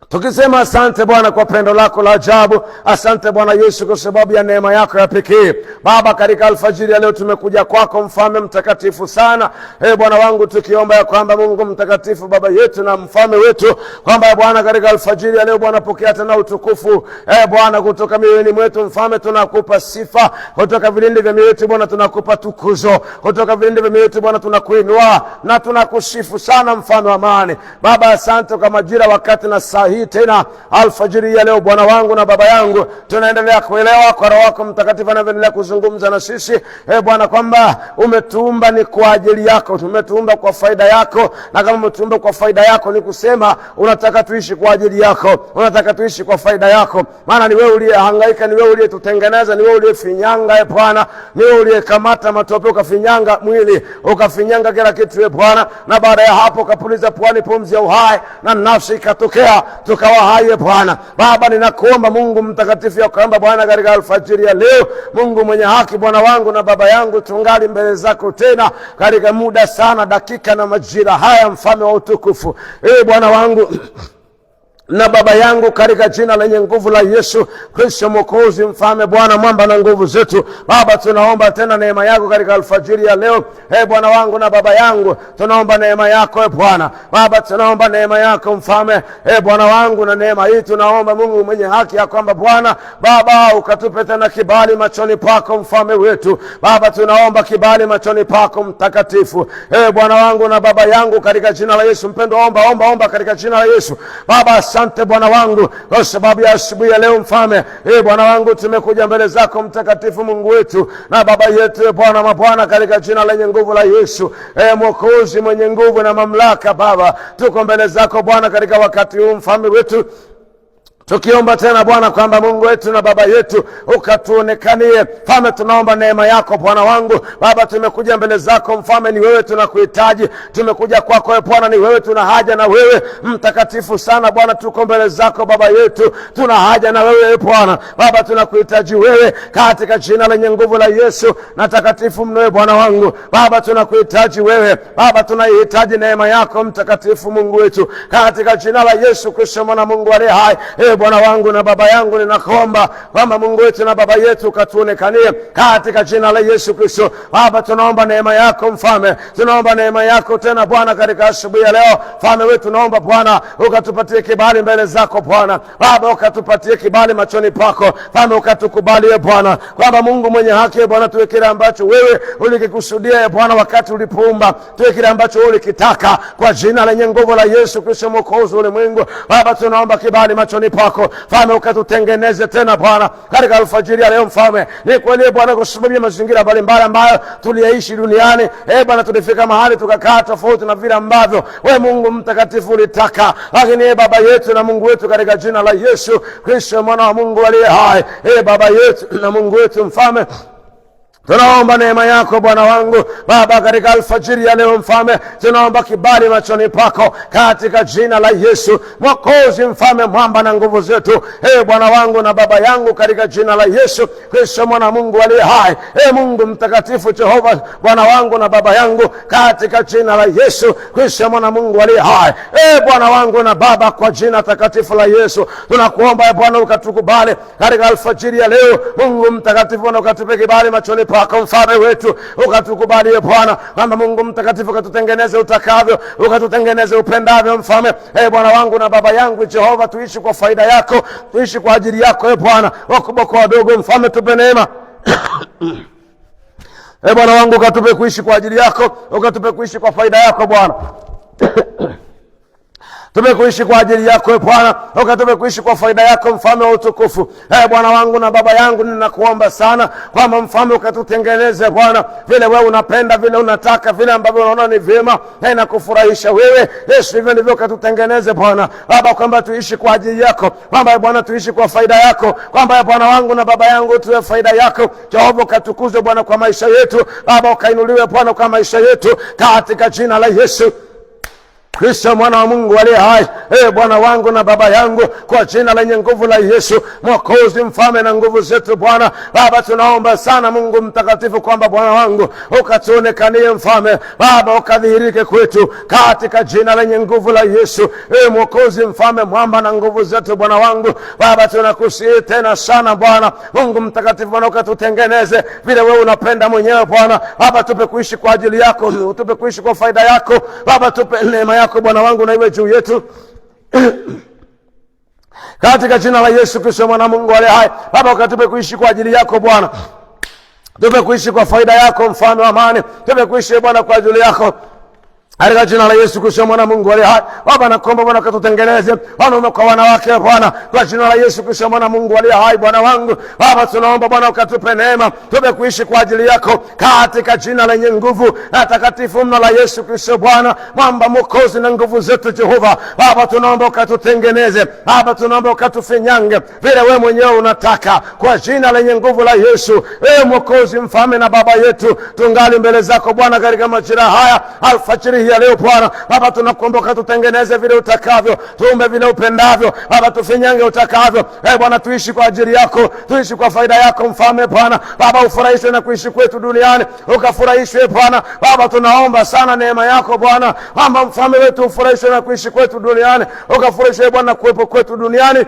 tukisema asante Bwana kwa pendo lako la ajabu. Asante Bwana Yesu kwa sababu ya neema yako ya pekee. Baba, katika alfajiri ya leo tumekuja kwako mfalme mtakatifu sana. Bwana wangu, tukiomba ya kwamba Mungu mtakatifu, baba yetu na mfalme wetu, kwamba Bwana katika alfajiri ya leo Bwana pokea tena utukufu. Bwana kutoka mioyoni mwetu mfalme tunakupa sifa. Kutoka vilindi vya mioyo yetu Bwana tunakupa tukuzo. Kutoka vilindi vya mioyo yetu Bwana tunakuinua na tunakusifu sana mfalme wa amani. Baba, asante kwa majira, wakati na saa tena alfajiri ya leo Bwana wangu na baba yangu, tunaendelea kuelewa kwa Roho wako Mtakatifu anavyoendelea kuzungumza na sisi. Bwana, kwamba umetuumba ni kwa ajili yako, tumetuumba kwa faida yako, na kama umetuumba kwa faida yako ni kusema unataka tuishi kwa ajili yako, unataka tuishi kwa faida yako. Maana ni wewe uliyehangaika, ni wewe uliyetutengeneza, ni wewe uliyefinyanga Bwana, ni wewe uliyekamata matope ukafinyanga mwili, ukafinyanga kila kitu Bwana, na baada ya hapo ukapuliza puani pumzi ya uhai na nafsi ikatokea, tukawa hai Bwana. Baba, ninakuomba Mungu mtakatifu ya kwamba Bwana katika alfajiri ya leo, Mungu mwenye haki, Bwana wangu na baba yangu, tungali mbele zako tena katika muda sana, dakika na majira haya, mfalme wa utukufu. Bwana wangu na baba yangu, katika jina lenye nguvu la Yesu Kristo Mwokozi, mfalme Bwana mwamba na nguvu zetu, Baba, tunaomba tena neema yako katika alfajiri ya leo. Bwana wangu na baba yangu, tunaomba neema yako Bwana. Baba, tunaomba neema yako mfalme. Bwana wangu, na neema hii tunaomba Mungu mwenye haki ya kwamba Bwana Baba ukatupe tena kibali machoni pako mfalme wetu. Baba, tunaomba kibali machoni pako mtakatifu. Bwana wangu na baba yangu, katika jina la Yesu mpendwa, omba katika jina la Yesu. Baba, asante Bwana wangu kwa sababu ya asubuhi ya leo mfalme. Bwana wangu, tumekuja mbele zako mtakatifu, Mungu wetu na baba yetu, Bwana mabwana, katika jina lenye nguvu la Yesu. Mwokozi mwenye nguvu na mamlaka, Baba, tuko mbele zako Bwana katika wakati huu mfalme wetu, tukiomba tena Bwana kwamba Mungu wetu na baba yetu ukatuonekanie mfalme. Tunaomba neema yako Bwana wangu. Baba, tumekuja mbele zako mfalme, ni wewe tunakuhitaji. Tumekuja kwako Bwana, ni wewe, tuna haja na wewe mtakatifu sana Bwana. Tuko mbele zako baba yetu, tuna haja na wewe Bwana. Baba, tunakuhitaji wewe katika jina lenye nguvu la Yesu na takatifu mno Bwana wangu. Baba, tunakuhitaji wewe Baba, tunahitaji neema yako mtakatifu Mungu wetu, katika jina la Yesu Kristo mwana Mungu aliye hai. Bwana wangu na baba yangu, ninakuomba kwamba Mungu wetu na baba yetu ukatuonekanie katika jina la Yesu Kristo. Baba, tunaomba neema yako mfalme, tunaomba neema yako tena Bwana katika asubuhi ya leo mfalme wetu. Naomba Bwana ukatupatie kibali mbele zako Bwana. Baba, ukatupatie kibali machoni pako mfalme, ukatukubalie Bwana kwamba Mungu mwenye haki Bwana, tuwe kile ambacho wewe ulikikusudia Bwana wakati ulipoumba, tuwe kile ambacho ulikitaka kwa jina lenye nguvu la Yesu Kristo Mwokozi wa ulimwengu. Baba, tunaomba kibali machoni pako mfalme, ukatutengeneze tena Bwana katika alfajiri ya leo mfalme. Ni kweli Bwana kwa sababu ya mazingira mbalimbali ambayo tuliyaishi duniani Bwana, tulifika mahali tukakaa tofauti na vile ambavyo wewe Mungu mtakatifu ulitaka, lakini baba yetu na Mungu wetu, katika jina la Yesu Kristo mwana wa Mungu aliye hai, baba yetu na Mungu wetu mfalme, Tunaomba neema yako Bwana wangu Baba, katika alfajiri ya leo Mfalme, tunaomba kibali machoni pako katika jina la Yesu Mwokozi, Mfalme, mwamba na nguvu zetu. Bwana wangu na Baba yangu, katika jina la Yesu Kristo mwana Mungu aliye hai, Mungu mtakatifu Jehova, Bwana wangu na Baba yangu, katika jina la Yesu Kristo mwana Mungu aliye hai, Bwana wangu na Baba, kwa jina takatifu la Yesu tunakuomba Bwana ukatukubali katika alfajiri ya leo. Mungu mtakatifu, na ukatupe kibali machoni pako Mfalme wetu, ukatukubali Bwana, kwamba Mungu mtakatifu ukatutengeneze utakavyo, ukatutengeneze upendavyo Mfalme. Bwana wangu na Baba yangu Jehova, tuishi kwa faida yako, tuishi kwa ajili yako Bwana, wakubwa kwa wadogo Mfalme, tupe neema Bwana wangu, ukatupe kuishi kwa ajili yako, ukatupe kuishi kwa faida yako Bwana. Tupe kuishi kwa ajili yako Bwana, ukatupe kuishi kwa faida yako Mfalme wa utukufu. Bwana wangu na Baba yangu, ninakuomba sana kwamba Mfalme ukatutengeneze Bwana vile wewe unapenda, vile unataka, vile ambavyo unaona ni vyema na inakufurahisha wewe. Yesu, hivyo ndivyo ukatutengeneze Bwana Baba, kwamba tuishi kwa ajili yako, kwamba Bwana tuishi kwa faida yako, kwamba Bwana wangu na Baba yangu tuwe faida yako Jehova. Ukatukuzwe Bwana kwa maisha yetu Baba, ukainuliwe Bwana kwa maisha yetu, katika jina la Yesu Kristo mwana wa Mungu aliye hai. Bwana wangu na Baba yangu, kwa jina lenye nguvu la Yesu Mwokozi, Mfalme na nguvu zetu Bwana Baba, tunaomba sana Mungu mtakatifu kwamba Bwana wangu ukatuonekanie Mfalme Baba, ukadhihirike kwetu katika jina lenye nguvu la Yesu. Mwokozi, Mfalme, mwamba na nguvu zetu Bwana wangu Baba, tunakusihi tena sana Bwana Mungu mtakatifu, Bwana ukatutengeneze vile wewe unapenda mwenyewe Bwana Baba, tupe kuishi kwa ajili yako, tupe kuishi kwa faida yako Baba, tupe neema yako Bwana wangu na iwe juu yetu katika jina la Yesu Kristo mwana Mungu aliye hai. Baba, ukatupe kuishi kwa ajili yako Bwana, tupe kuishi kwa faida yako Mfalme wa amani, tupe kuishi Bwana kwa ajili yako katika jina la Yesu Kristo mwana Mungu aliye hai. Baba, nakuomba Bwana ukatutengeneze wanaume kwa wanawake Bwana, kwa jina la Yesu Kristo mwana Mungu aliye hai. Bwana wangu Baba, tunaomba Bwana ukatupe neema, tupe kuishi kwa ajili yako katika jina lenye nguvu na takatifu mno la Yesu Kristo Bwana, mwamba mwokozi na nguvu zetu Jehova. Baba, tunaomba ukatutengeneze Baba, tunaomba ukatufinyange vile wewe mwenyewe unataka, kwa jina lenye nguvu la Yesu. Mwokozi, Mfalme na Baba yetu, tungali mbele zako Bwana katika majira haya alfajiri ya leo Bwana Baba, tunakuomba ukatutengeneze vile utakavyo, tuumbe vile upendavyo Baba, tufinyange utakavyo Bwana, tuishi kwa ajili yako, tuishi kwa faida yako Mfalme Bwana Baba, ufurahishwe na kuishi kwetu duniani, ukafurahishwe Bwana Baba. Tunaomba sana neema yako Bwana kwamba Mfalme wetu ufurahishwe na kuishi kwetu duniani, ukafurahishwe Bwana kuwepo kwetu duniani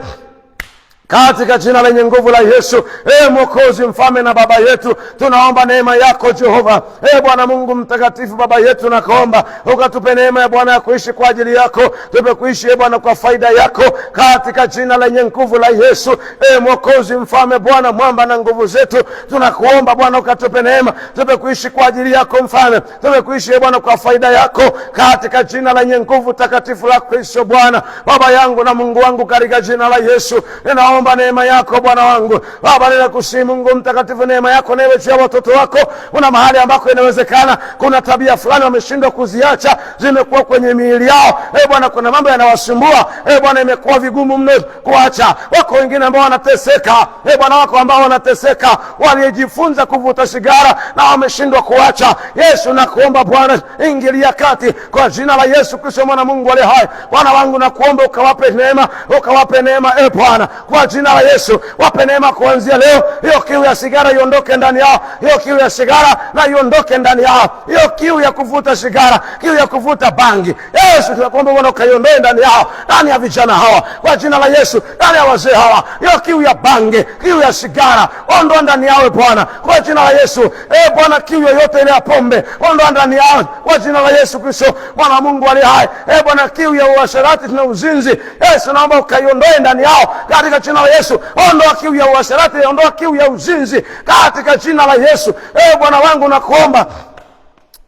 katika jina lenye nguvu la Yesu. Mwokozi, Mfalme na Baba yetu, tunaomba neema yako Jehova. Bwana Mungu mtakatifu, Baba yetu, nakuomba ukatupe neema ya Bwana ya kuishi kwa ajili yako, tupe kuishi Bwana kwa faida yako katika jina lenye nguvu la Yesu. Mwokozi, Mfalme, Bwana mwamba na nguvu zetu, tunakuomba Bwana ukatupe neema, tupe kuishi kwa ajili yako Mfalme, tupe kuishi Bwana kwa faida yako katika jina lenye nguvu takatifu la Kristo Bwana. Baba yangu na Mungu wangu, katika jina la Yesu ninaomba neema yako Bwana wangu Baba, ninakusihi Mungu mtakatifu, neema yako na iwe juu ya watoto wako. Kuna mahali ambako inawezekana kuna tabia fulani wameshindwa kuziacha, zimekuwa kwenye miili yao Bwana, kuna mambo yanawasumbua Bwana, imekuwa vigumu mno kuacha. Wako wengine ambao wanateseka Bwana, wako ambao wanateseka, walijifunza kuvuta sigara na wameshindwa kuacha. Yesu, nakuomba Bwana, ingilia kati kwa jina la Yesu Kristo mwana Mungu aliye hai. Bwana wangu, nakuomba ukawape neema, ukawape neema Bwana, kwa jina la Yesu. Wape neema kuanzia leo, hiyo kiu ya sigara iondoke ndani yao, hiyo kiu ya sigara na iondoke ndani yao, hiyo kiu ya kuvuta sigara, kiu ya kuvuta bangi. Yesu, tunakuomba Bwana ukaiondoe ndani yao, ndani ya vijana hawa kwa jina la Yesu, ndani ya wazee hawa, hiyo kiu ya bangi, kiu ya sigara, ondoa ndani yao Bwana kwa jina la Yesu. Bwana, kiu yoyote ile ya pombe, ondoa ndani yao kwa jina la Yesu Kristo mwana Mungu aliye hai. Bwana, kiu ya uasherati na uzinzi, Yesu, naomba ukaiondoe ndani yao katika jina la Yesu. Ondoa kiu ya uasherati, ondoa kiu ya uzinzi katika jina la Yesu. Bwana wangu, nakuomba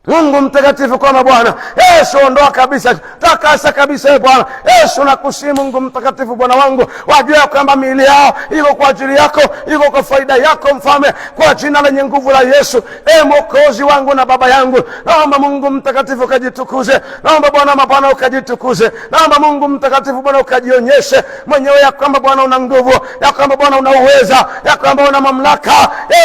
Mungu mtakatifu kwamba Bwana Yesu, ondoa kabisa, takasa kabisa Bwana Yesu, nakusihi Mungu mtakatifu Bwana wangu, wajue kwamba miili yao iko kwa ajili yako, iko kwa faida yako Mfalme, kwa jina lenye nguvu la Yesu. Mwokozi wangu na baba yangu, naomba Mungu mtakatifu ukajitukuze, naomba Bwana mabwana ukajitukuze, naomba Mungu mtakatifu Bwana ukajionyeshe mwenyewe ya kwamba Bwana una nguvu, ya kwamba Bwana una uweza, ya kwamba una mamlaka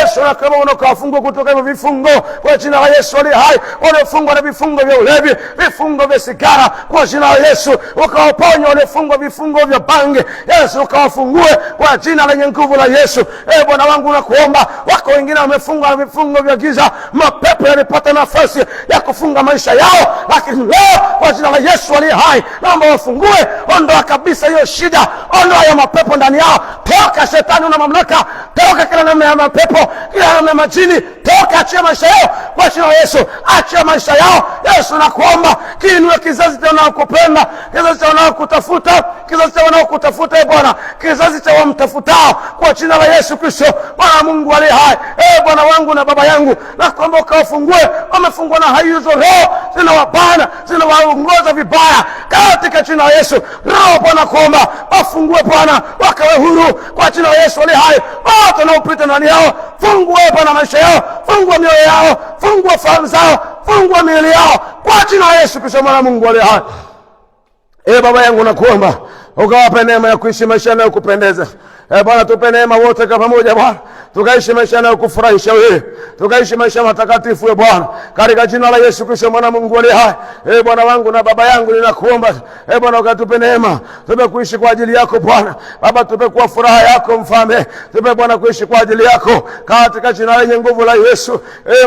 Yesu, na kwamba unakawafungua kutoka hivyo vifungo kwa jina la Yesu ali hai, waliofungwa na vifungo vya ulevi, vifungo vya sigara kwa jina la Yesu, ukawaponya waliofungwa vifungo vya bangi Yesu, ukawafungue kwa jina lenye nguvu la Yesu. Bwana wangu nakuomba, wako wengine wamefungwa na vifungo vya giza, mapepo yalipata nafasi ya kufunga maisha yao, lakini leo kwa jina la Yesu aliye hai naomba wafungue, ondoa kabisa hiyo shida, ondoa ya mapepo ndani yao, toka shetani una mamlaka, toka kila namna ya mapepo, kila namna ya majini, toka, achia maisha yao kwa jina la Yesu, achia maisha yao Yesu, nakuomba kiinue kizazi cha wanaokupenda, kizazi cha wanaokutafuta, kizazi cha wanaokutafuta Bwana, kizazi cha wamtafutao kwa jina la Yesu Kristo. Bwana Mungu aliye hai, Bwana wangu na baba yangu, nakuomba ukawafungue, wamefungwa na hizo roho zinawabana, zinawaongoza vibaya katika jina la Yesu. Roho Bwana kuomba wafungue Bwana, wakawe huru kwa jina la Yesu aliye hai. Wote wanaopita ndani yao, fungua Bwana maisha yao, fungua mioyo yao, fungua fahamu zao, fungua miili yao kwa jina la Yesu Kristo mwana Mungu aliye hai. Baba yangu nakuomba ukawape neema ya kuishi maisha yanayokupendeza. Bwana tupe neema wote kwa pamoja Bwana, tukaishi maisha yanayokufurahisha wewe, tukaishi maisha matakatifu Bwana, katika jina la Yesu Kristo mwana Mungu aliye hai. Bwana wangu na baba yangu ninakuomba Bwana ukatupe neema, tupe kuishi kwa ajili yako Bwana. Baba tupe kwa furaha yako Mfalme, tupe Bwana kuishi kwa ajili yako katika jina lenye nguvu la Yesu.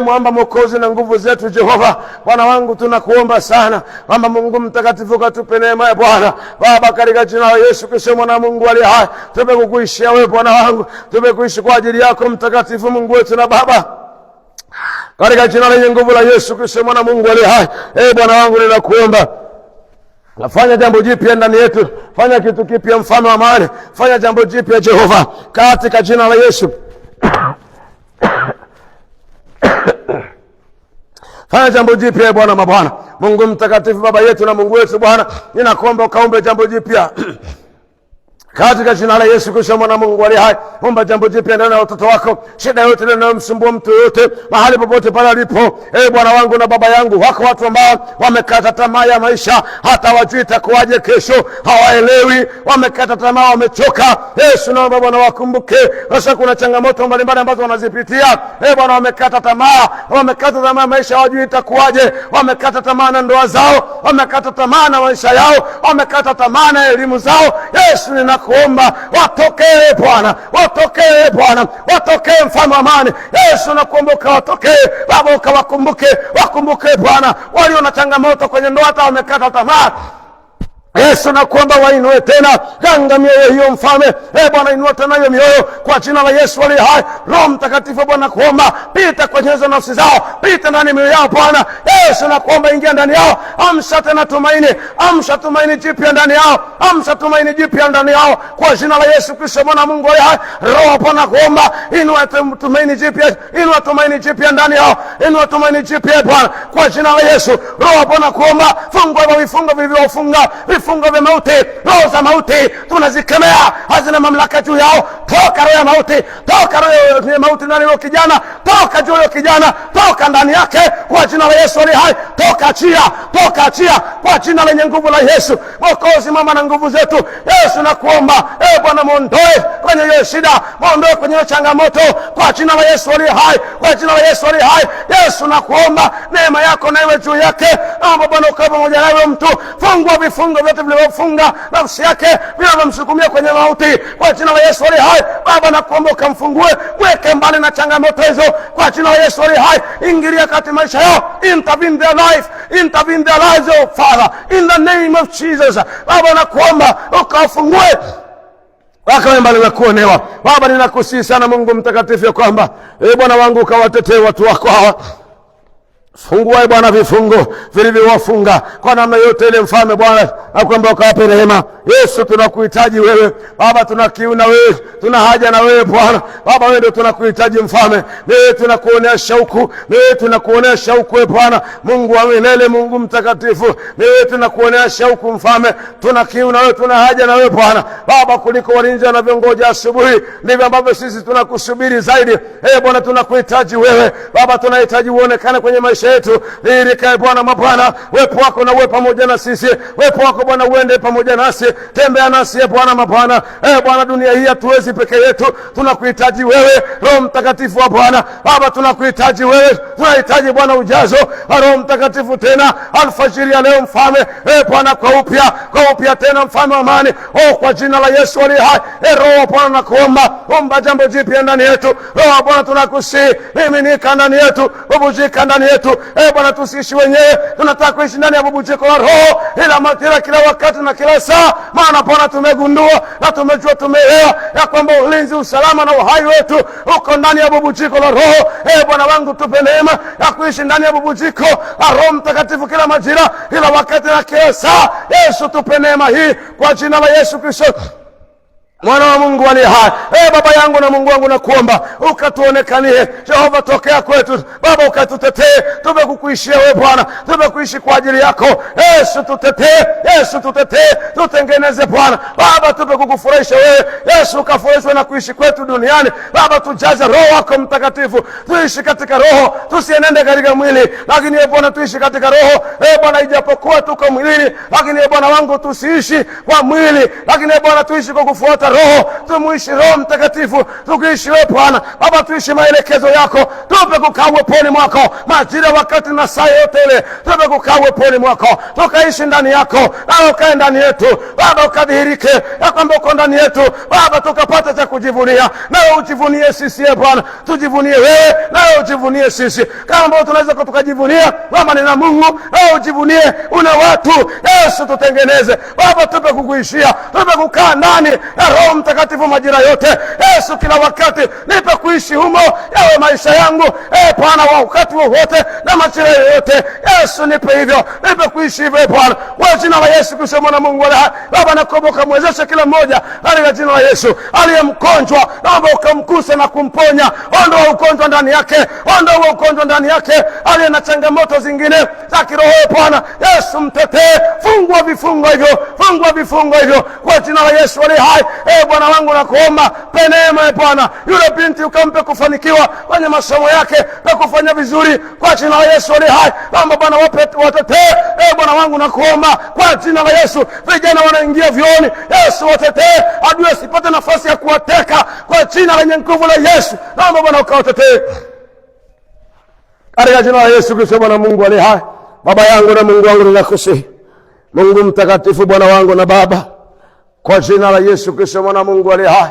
Mwamba mwokozi na nguvu zetu Jehova, Bwana wangu tunakuomba sana kwamba Mungu mtakatifu ukatupe neema ya Bwana Baba, katika jina la Yesu Kristo mwana Mungu aliye hai, tupe kuishi wewe Bwana wangu, tupe kuishi kwa ajili yako mtakatifu Mungu wetu na Baba, katika jina lenye nguvu la Yesu Kristo mwana Mungu aliye hai. Bwana wangu ninakuomba, fanya jambo jipya ndani yetu, fanya kitu kipya Mfalme wa amani, fanya jambo jipya Jehova, katika jina la Yesu. Fanya jambo jipya Bwana mabwana, Mungu mtakatifu, baba yetu na Mungu wetu Bwana, ninakuomba ukaombe jambo jipya katika jina la Yesu Kristo mwana Mungu aliye hai. Omba jambo jipya ndani ya watoto wako, shida yote inayomsumbua mtu yote mahali popote pale alipo. Bwana wangu na baba yangu, wako watu ambao wamekata tamaa ya maisha, hata wajui itakuwaje kesho, hawaelewi, wamekata tamaa, wamechoka. Yesu naomba Bwana wakumbuke, sasa kuna changamoto mbalimbali ambazo wanazipitia. Bwana wamekata tamaa, wamekata tamaa maisha, hawajui itakuwaje, wamekata tamaa na ndoa zao, wamekata tamaa na maisha yao, wamekata tamaa na elimu zao. Yesu ninakuomba watokee Bwana, watokee Bwana, watokee Mfalme wa amani. Yesu nakuomba ukawatokee Baba, ukawakumbuke, wakumbuke Bwana walio na changamoto kwenye ndoa, hata wamekata tamaa. Yesu nakuomba wainue tena ganga mioyo hiyo Mfalme. Bwana inua tena hiyo mioyo kwa jina la Yesu aliye hai. Roho Mtakatifu Bwana kuomba pita kwenye hizo nafsi zao, pita ndani mioyo yao Bwana. Yesu nakuomba ingia ndani yao, amsha tena tumaini, amsha tumaini jipya ndani yao, amsha tumaini jipya ndani yao kwa jina la Yesu Kristo mwana Mungu aliye hai. Roho Bwana kuomba inua tumaini jipya, inua tumaini jipya ndani yao, inua tumaini jipya Bwana kwa jina la Yesu. Roho Bwana kuomba fungua vifungo vilivyofunga, vifungo vya mauti, roho za mauti tunazikemea, hazina mamlaka juu yao. Toka roho ya mauti, toka roho ya mauti ndani ya kijana, toka juu ya kijana, toka ndani yake kwa jina la Yesu aliye hai. Toka achia, toka achia kwa jina lenye nguvu la Yesu. Mwokozi mama na nguvu zetu, Yesu nakuomba Bwana muondoe kwenye hiyo shida, muondoe kwenye hiyo changamoto kwa jina la Yesu aliye hai, kwa jina la Yesu aliye hai. Yesu nakuomba neema yako na iwe juu yake. Naomba Bwana ukae pamoja nawe mtu, fungua vifungo vyote vilivyofunga nafsi yake, vinavyomsukumia kwenye mauti kwa jina la Yesu aliye hai. Baba nakuomba ukamfungue, mweke mbali na changamoto hizo kwa jina la Yesu aliye hai. Ingilia kati maisha yao, intervene their life, intervene their lives oh Father, in the name of Jesus. Baba nakuomba ukafungue wakawe mbali na kuonewa. Baba ninakusihi sana Mungu mtakatifu ya kwamba Bwana wangu ukawatetee watu wako hawa Fungua Bwana vifungo vilivyowafunga kwa namna yote ile, mfalme Bwana, na kwamba ukawape rehema. Yesu, tunakuhitaji wewe Baba, tuna kiu na wewe, tuna haja na wewe Bwana. Baba, wewe ndio tunakuhitaji mfalme, wewe tunakuonea shauku, wewe tunakuonea shauku wewe Bwana Mungu wa milele, Mungu mtakatifu, wewe tunakuonea shauku mfalme, tuna kiu na wewe, tuna haja na wewe Bwana. Baba, kuliko walinzi wanavyongoja asubuhi, ndivyo ambavyo sisi tunakusubiri zaidi. Bwana, tunakuhitaji wewe Baba, tunahitaji uonekane kwenye maisha yetu. Nirikae Bwana mabwana, wepo wako na uwe pamoja na sisi, wepo wako Bwana uende pamoja nasi, tembea nasi Bwana mabwana. Bwana, dunia hii hatuwezi peke yetu, tunakuhitaji wewe Roho Mtakatifu wa Bwana. Baba, tunakuhitaji wewe, tunahitaji Bwana ujazo wa Roho Mtakatifu tena alfajiri ya leo mfalme. Bwana, kwa upya tena mfalme wa amani, kwa jina la Yesu aliye hai. Roho Bwana, nakuomba omba jambo jipya ndani yetu. Roho Bwana, tunakusihi miminika ndani yetu, bubujika ndani yetu. Bwana, tusiishi wenyewe, tunataka kuishi ndani ya bubujiko la Roho kila wakati na kila saa. Maana Bwana, tumegundua na tumejua, tumeelewa ya kwamba ulinzi, usalama na uhai wetu uko ndani ya bubujiko la Roho. Bwana wangu, tupe neema ya kuishi ndani ya bubujiko la Roho Mtakatifu kila majira, kila wakati na kila saa. Yesu, tupe neema hii kwa jina la Yesu Kristo, Mwana wa Mungu aliye hai. Baba yangu na Mungu wangu, nakuomba ukatuonekanie Jehova, tokea kwetu Baba, ukatutetee. Tumekukuishia wewe Bwana, tumekuishi kwa ajili yako. Yesu tutetee, Yesu tutetee, tutengeneze Bwana Baba, tumekukufurahisha wewe Yesu, ukafurahishwe na kuishi kwetu duniani Baba. Tujaze Roho wako Mtakatifu, tuishi katika Roho, tusienende katika mwili, lakini Bwana tuishi katika Roho. Bwana, ijapokuwa tuko mwilini, lakini Bwana wangu tusiishi kwa mwili, lakini Bwana tuishi kwa kufuata Roho, tumuishi Roho Mtakatifu, tukiishi wewe Bwana Baba, tuishi maelekezo yako. Tupe kukaa uweponi mwako majira, wakati na saa yote ile. Tupe kukaa uweponi mwako, tukaishi ndani yako, na ukae ndani yetu Baba, ukadhihirike ya kwamba uko ndani yetu Baba, tukapata cha kujivunia. Nawe ujivunie sisi Bwana, tujivunie wewe, nawe ujivunie sisi, kama ambao tunaweza tukajivunia kwamba ni na Mungu, nawe ujivunie una watu. Yesu, tutengeneze Baba, tupe kukuishia, tupe kukaa ndani ya Roho Mtakatifu majira yote. Yesu, kila wakati nipe kuishi humo yawe maisha yangu Bwana, wa wakati wote na majira yote. Yesu, nipe hivyo, nipe kuishi hivyo Bwana, kwa jina la Yesu Kristo, Mwana Mungu aliye hai. Baba, nakuomba mwezeshe kila mmoja katika jina la Yesu. Aliye mgonjwa, naomba ukamguse na kumponya. Ondoa ugonjwa ndani yake, ondoa ugonjwa ndani yake. Aliye na changamoto zingine za kiroho Bwana Yesu, mtetee. Fungua vifungo hivyo, fungua vifungo hivyo kwa jina la Yesu aliye hai. Bwana wangu, nakuomba pe neema Bwana, yule binti ukampe kufanikiwa kwenye masomo yake na kufanya vizuri kwa jina la Yesu aliye hai. Naomba Bwana watetee. Bwana wangu, nakuomba kwa jina la Yesu, vijana wanaingia vioni, Yesu watetee, adui asipate nafasi ya kuwateka kwa jina lenye nguvu la Yesu. Naomba Bwana ukawatetee katika jina la Yesu Kristo, Bwana Mungu aliye hai. Baba yangu na Mungu wangu, ninakusihi Mungu mtakatifu, Bwana wangu na Baba, kwa jina la Yesu Kristo, Mwana Mungu aliye hai.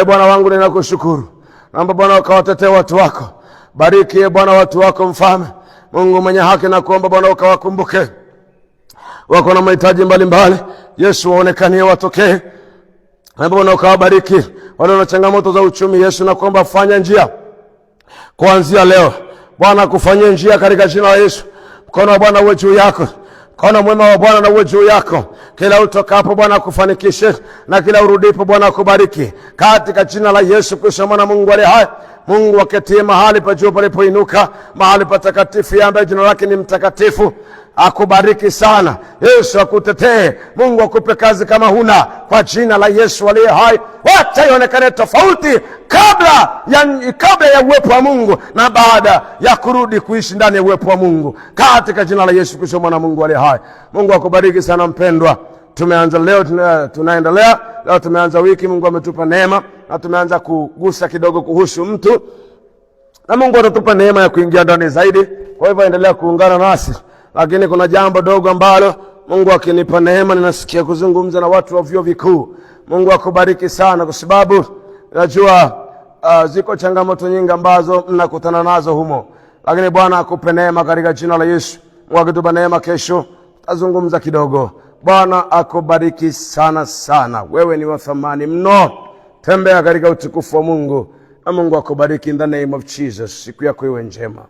Bwana wangu, ninakushukuru. Naomba Bwana ukawatetee watu wako. Bariki Bwana watu wako mfalme Mungu mwenye haki, na kuomba Bwana ukawakumbuke, wako na mahitaji mbalimbali. Yesu, waonekanie, watokee. Naomba Bwana ukawabariki wale na changamoto za uchumi. Yesu, na kuomba fanya njia kuanzia leo Bwana, kufanyia njia katika jina la Yesu. Mkono wa Bwana uwe juu yako, mkono mwema wa Bwana na uwe juu yako. Kila utokapo Bwana kufanikishe, na kila urudipo Bwana kubariki katika jina la Yesu Kristo, Mwana Mungu aliye hai. Mungu aketie mahali pa juu palipoinuka, mahali patakatifu, ambaye jina lake ni mtakatifu, akubariki sana. Yesu akutetee. Mungu akupe kazi kama kwa jina la Yesu aliye hai. Wacha ionekane tofauti kabla ya uwepo wa Mungu na baada ya kurudi kuishi ndani ya uwepo wa Mungu, katika jina la Yesu Kristo, Mwana Mungu aliye hai. Mungu akubariki sana mpendwa. Tumeanza leo, tunaendelea leo, tumeanza wiki. Mungu ametupa neema na tumeanza kugusa kidogo kuhusu mtu, na Mungu atatupa neema ya kuingia ndani zaidi. Kwa hivyo endelea kuungana nasi, lakini kuna jambo dogo ambalo Mungu akinipa neema ninasikia kuzungumza na watu wa vyuo vikuu. Mungu akubariki sana, kwa sababu najua ziko changamoto nyingi ambazo mnakutana nazo humo, lakini Bwana akupe neema katika jina la Yesu. Mungu akitupa neema, kesho tazungumza kidogo. Bwana akubariki sana sana. Wewe ni wa thamani mno. Tembea katika utukufu wa Mungu, na Mungu akubariki in the name of Jesus. Siku yako iwe njema.